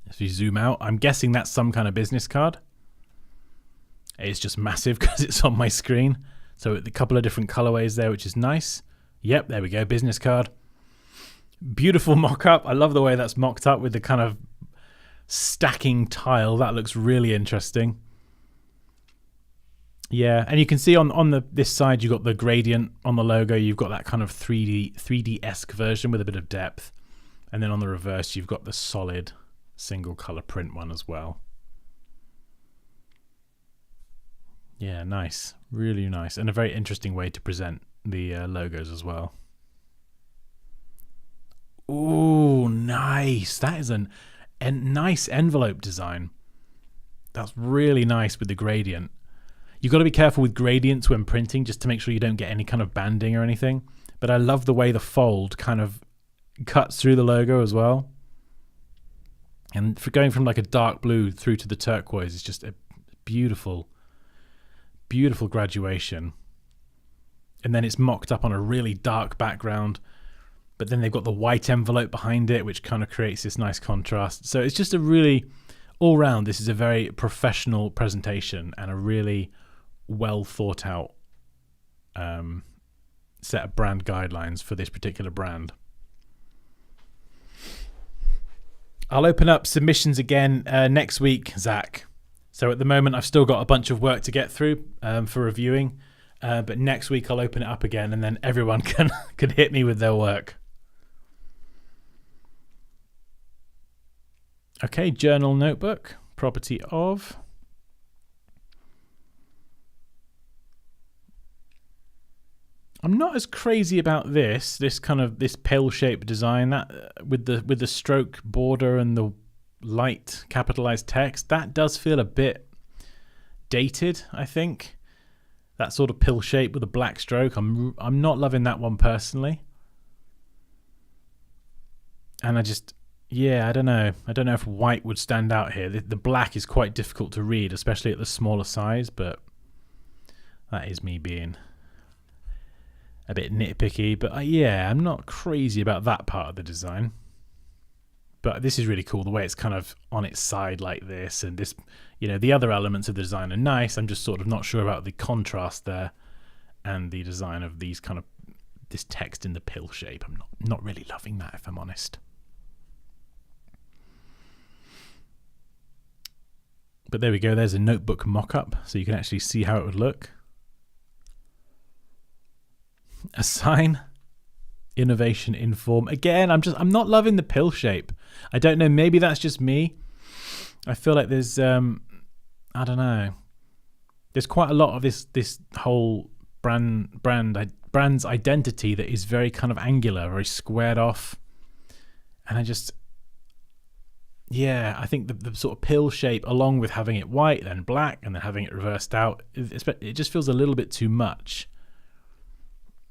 If you zoom out, I'm guessing that's some kind of business card. It's just massive because it's on my screen. So a couple of different colorways there, which is nice. Yep, there we go, business card. Beautiful mock-up. I love the way that's mocked up with the kind of stacking tile. That looks really interesting. Yeah, and you can see on this side you've got the gradient on the logo. You've got that kind of 3D-esque version with a bit of depth. And then on the reverse you've got the solid single color print one as well. Yeah, nice. Really nice. And a very interesting way to present the logos as well. Ooh, nice. That is a nice envelope design. That's really nice with the gradient. You've got to be careful with gradients when printing just to make sure you don't get any kind of banding or anything. But I love the way the fold kind of cuts through the logo as well. And for going from like a dark blue through to the turquoise is just a beautiful, beautiful graduation. And then it's mocked up on a really dark background. But then they've got the white envelope behind it, which kind of creates this nice contrast. So it's just a really, all round, this is a very professional presentation and a really well thought out set of brand guidelines for this particular brand. I'll open up submissions again next week, Zach. So at the moment, I've still got a bunch of work to get through for reviewing. But next week, I'll open it up again, and then everyone can hit me with their work. Okay, journal notebook, property of. I'm not as crazy about this pill-shaped design that with the stroke border and the light capitalized text. That does feel a bit dated, I think. That sort of pill shape with a black stroke. I'm not loving that one personally. And I don't know. I don't know if white would stand out here. The black is quite difficult to read, especially at the smaller size, but that is me being a bit nitpicky. But I'm not crazy about that part of the design. But this is really cool, the way it's kind of on its side like this, and this, the other elements of the design are nice. I'm just sort of not sure about the contrast there and the design of these kind of this text in the pill shape. I'm not really loving that, if I'm honest. But there we go. There's a notebook mock-up, so you can actually see how it would look. A sign. Innovation in form. Again, I'm not loving the pill shape. I don't know, maybe that's just me. I feel like there's I don't know. There's quite a lot of this whole brand's identity that is very kind of angular, very squared off. And I think the sort of pill shape, along with having it white, then black, and then having it reversed out, it just feels a little bit too much.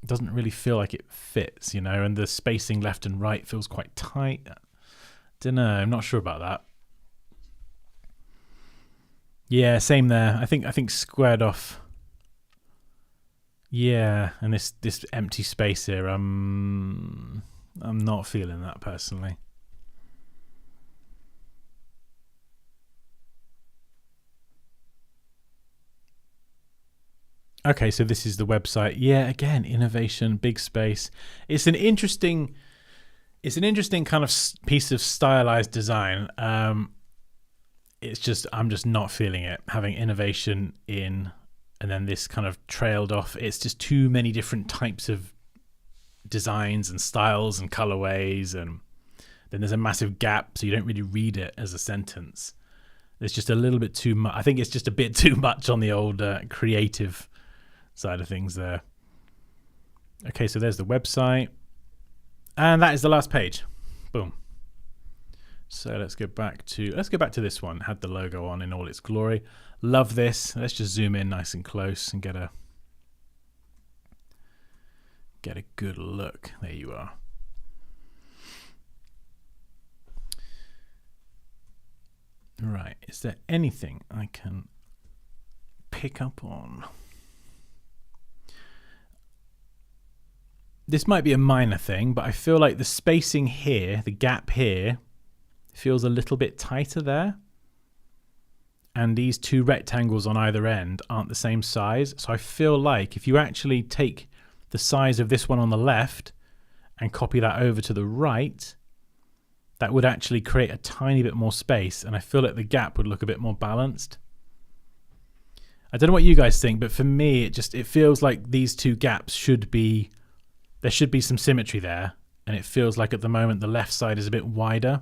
It doesn't really feel like it fits, and the spacing left and right feels quite tight. Don't know, I'm not sure about that. Yeah, same there. I think squared off. Yeah, and this empty space here, I'm not feeling that personally. Okay, so this is the website. Yeah, again, innovation, big space. It's an interesting kind of piece of stylized design. I'm just not feeling it. Having innovation in, and then this kind of trailed off. It's just too many different types of designs and styles and colorways, and then there's a massive gap, so you don't really read it as a sentence. There's just a little bit too much. I think it's just a bit too much on the old creative side of things there. Okay, so there's the website, and that is the last page. Boom. So let's go back to this one. It had the logo on in all its glory. Love this. Let's just zoom in nice and close and get a good look. There you are. Right, is there anything I can pick up on? This might be a minor thing, but I feel like the spacing here, the gap here, feels a little bit tighter there. And these two rectangles on either end aren't the same size. So I feel like if you actually take the size of this one on the left and copy that over to the right, that would actually create a tiny bit more space. And I feel like the gap would look a bit more balanced. I don't know what you guys think, but for me, it feels like these two gaps there should be some symmetry there, and it feels like at the moment the left side is a bit wider,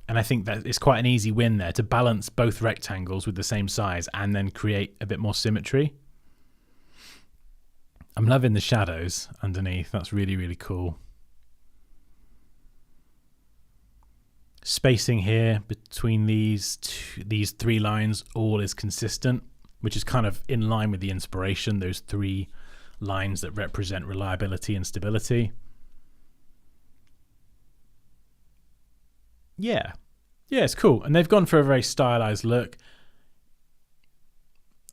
and I think that it's quite an easy win there to balance both rectangles with the same size and then create a bit more symmetry. I'm loving the shadows underneath. That's really, really cool. Spacing here between these three lines all is consistent, which is kind of in line with the inspiration, those three lines that represent reliability and stability. Yeah, it's cool. And they've gone for a very stylized look.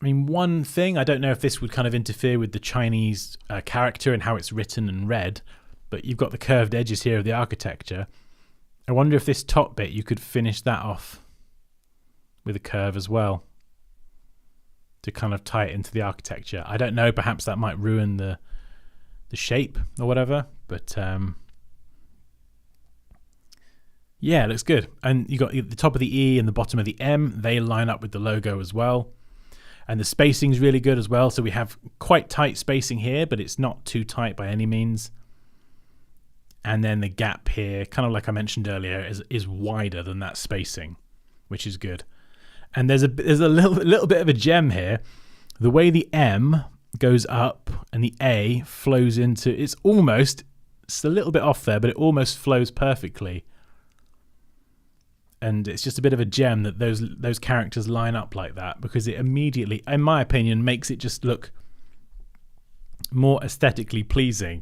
I mean, one thing, I don't know if this would kind of interfere with the Chinese character and how it's written and read, but you've got the curved edges here of the architecture. I wonder if this top bit, you could finish that off with a curve as well to kind of tie it into the architecture. I don't know, perhaps that might ruin the shape or whatever. But yeah, it looks good. And you got the top of the E and the bottom of the M. They line up with the logo as well. And the spacing's really good as well. So we have quite tight spacing here, but it's not too tight by any means. And then the gap here, kind of like I mentioned earlier, is wider than that spacing, which is good. And there's a little bit of a gem here. The way the M goes up and the A flows into, it's a little bit off there, but it almost flows perfectly. And it's just a bit of a gem that those characters line up like that, because it immediately, in my opinion, makes it just look more aesthetically pleasing.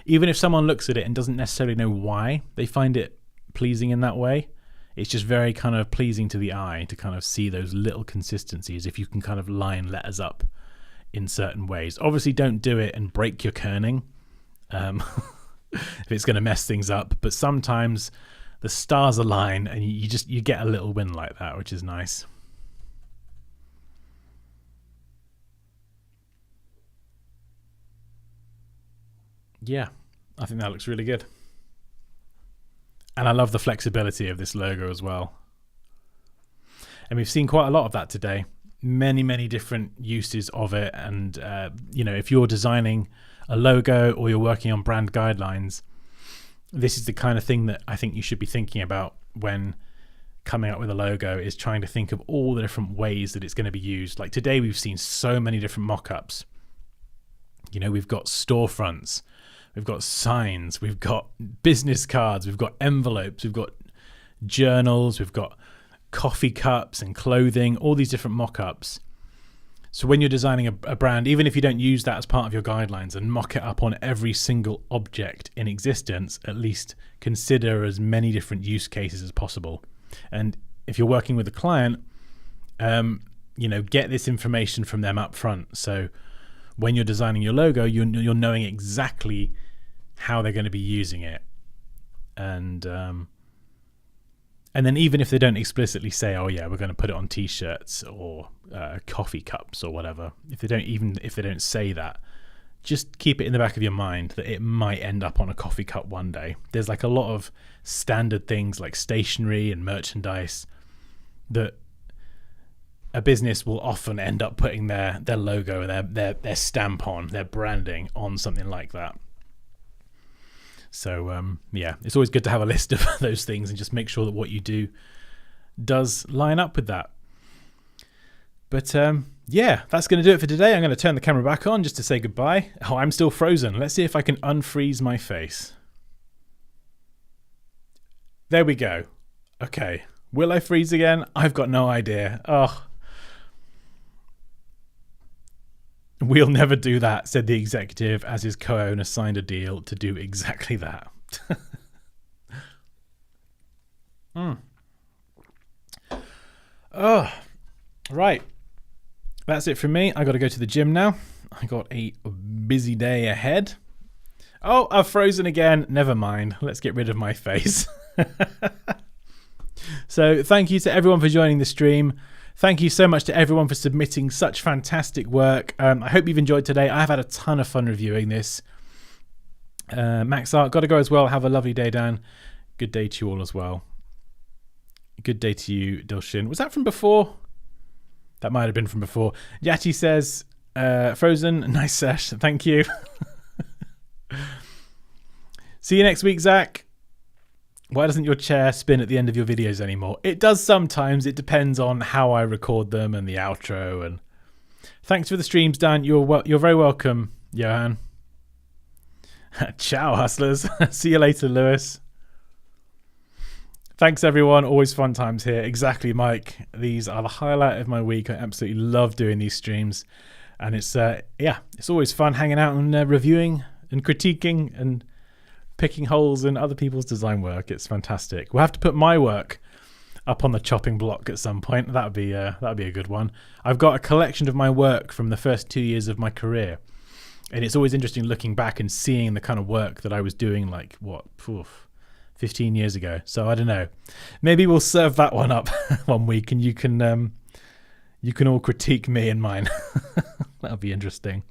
Even if someone looks at it and doesn't necessarily know why they find it pleasing in that way, it's just very kind of pleasing to the eye to kind of see those little consistencies if you can kind of line letters up in certain ways. Obviously, don't do it and break your kerning if it's going to mess things up. But sometimes the stars align and you get a little win like that, which is nice. Yeah, I think that looks really good. And I love the flexibility of this logo as well. And we've seen quite a lot of that today. Many different uses of it. And, if you're designing a logo or you're working on brand guidelines, this is the kind of thing that I think you should be thinking about when coming up with a logo, is trying to think of all the different ways that it's going to be used. Like today, we've seen so many different mock-ups. We've got storefronts, we've got signs, we've got business cards, we've got envelopes, we've got journals, we've got coffee cups and clothing, all these different mock-ups. So when you're designing a brand, even if you don't use that as part of your guidelines and mock it up on every single object in existence, at least consider as many different use cases as possible. And if you're working with a client, get this information from them up front. So when you're designing your logo, you're knowing exactly how they're going to be using it. And then even if they don't explicitly say, oh yeah, we're going to put it on t-shirts or coffee cups or whatever, if they don't say that, just keep it in the back of your mind that it might end up on a coffee cup one day. There's like a lot of standard things like stationery and merchandise that a business will often end up putting their logo, their stamp on, their branding on something like that. So, it's always good to have a list of those things and just make sure that what you do does line up with that. But, that's going to do it for today. I'm going to turn the camera back on just to say goodbye. Oh, I'm still frozen. Let's see if I can unfreeze my face. There we go. Okay. Will I freeze again? I've got no idea. Oh. We'll never do that, said the executive as his co-owner signed a deal to do exactly that. Oh, right. That's it from me. I got to go to the gym now. I got a busy day ahead. Oh, I've frozen again. Never mind. Let's get rid of my face. So thank you to everyone for joining the stream. Thank you so much to everyone for submitting such fantastic work. I hope you've enjoyed today. I've had a ton of fun reviewing this. Max Art, got to go as well. Have a lovely day, Dan. Good day to you all as well. Good day to you, Dilshin. Was that from before? That might have been from before. Yati says, Frozen, nice sesh. Thank you. See you next week, Zach. Why doesn't your chair spin at the end of your videos anymore? It does sometimes. It depends on how I record them and the outro. And thanks for the streams, Dan. You're very welcome, Johan. Ciao, hustlers. See you later, Lewis. Thanks, everyone. Always fun times here. Exactly, Mike. These are the highlight of my week. I absolutely love doing these streams. And it's always fun hanging out and reviewing and critiquing and picking holes in other people's design work. It's fantastic. We'll have to put my work up on the chopping block at some point. That'd be a good one. I've got a collection of my work from the first 2 years of my career, and it's always interesting looking back and seeing the kind of work that I was doing 15 years ago. So I don't know. Maybe we'll serve that one up one week, and you can all critique me and mine. That'll be interesting.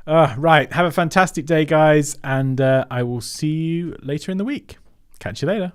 Right. Have a fantastic day, guys. And I will see you later in the week. Catch you later.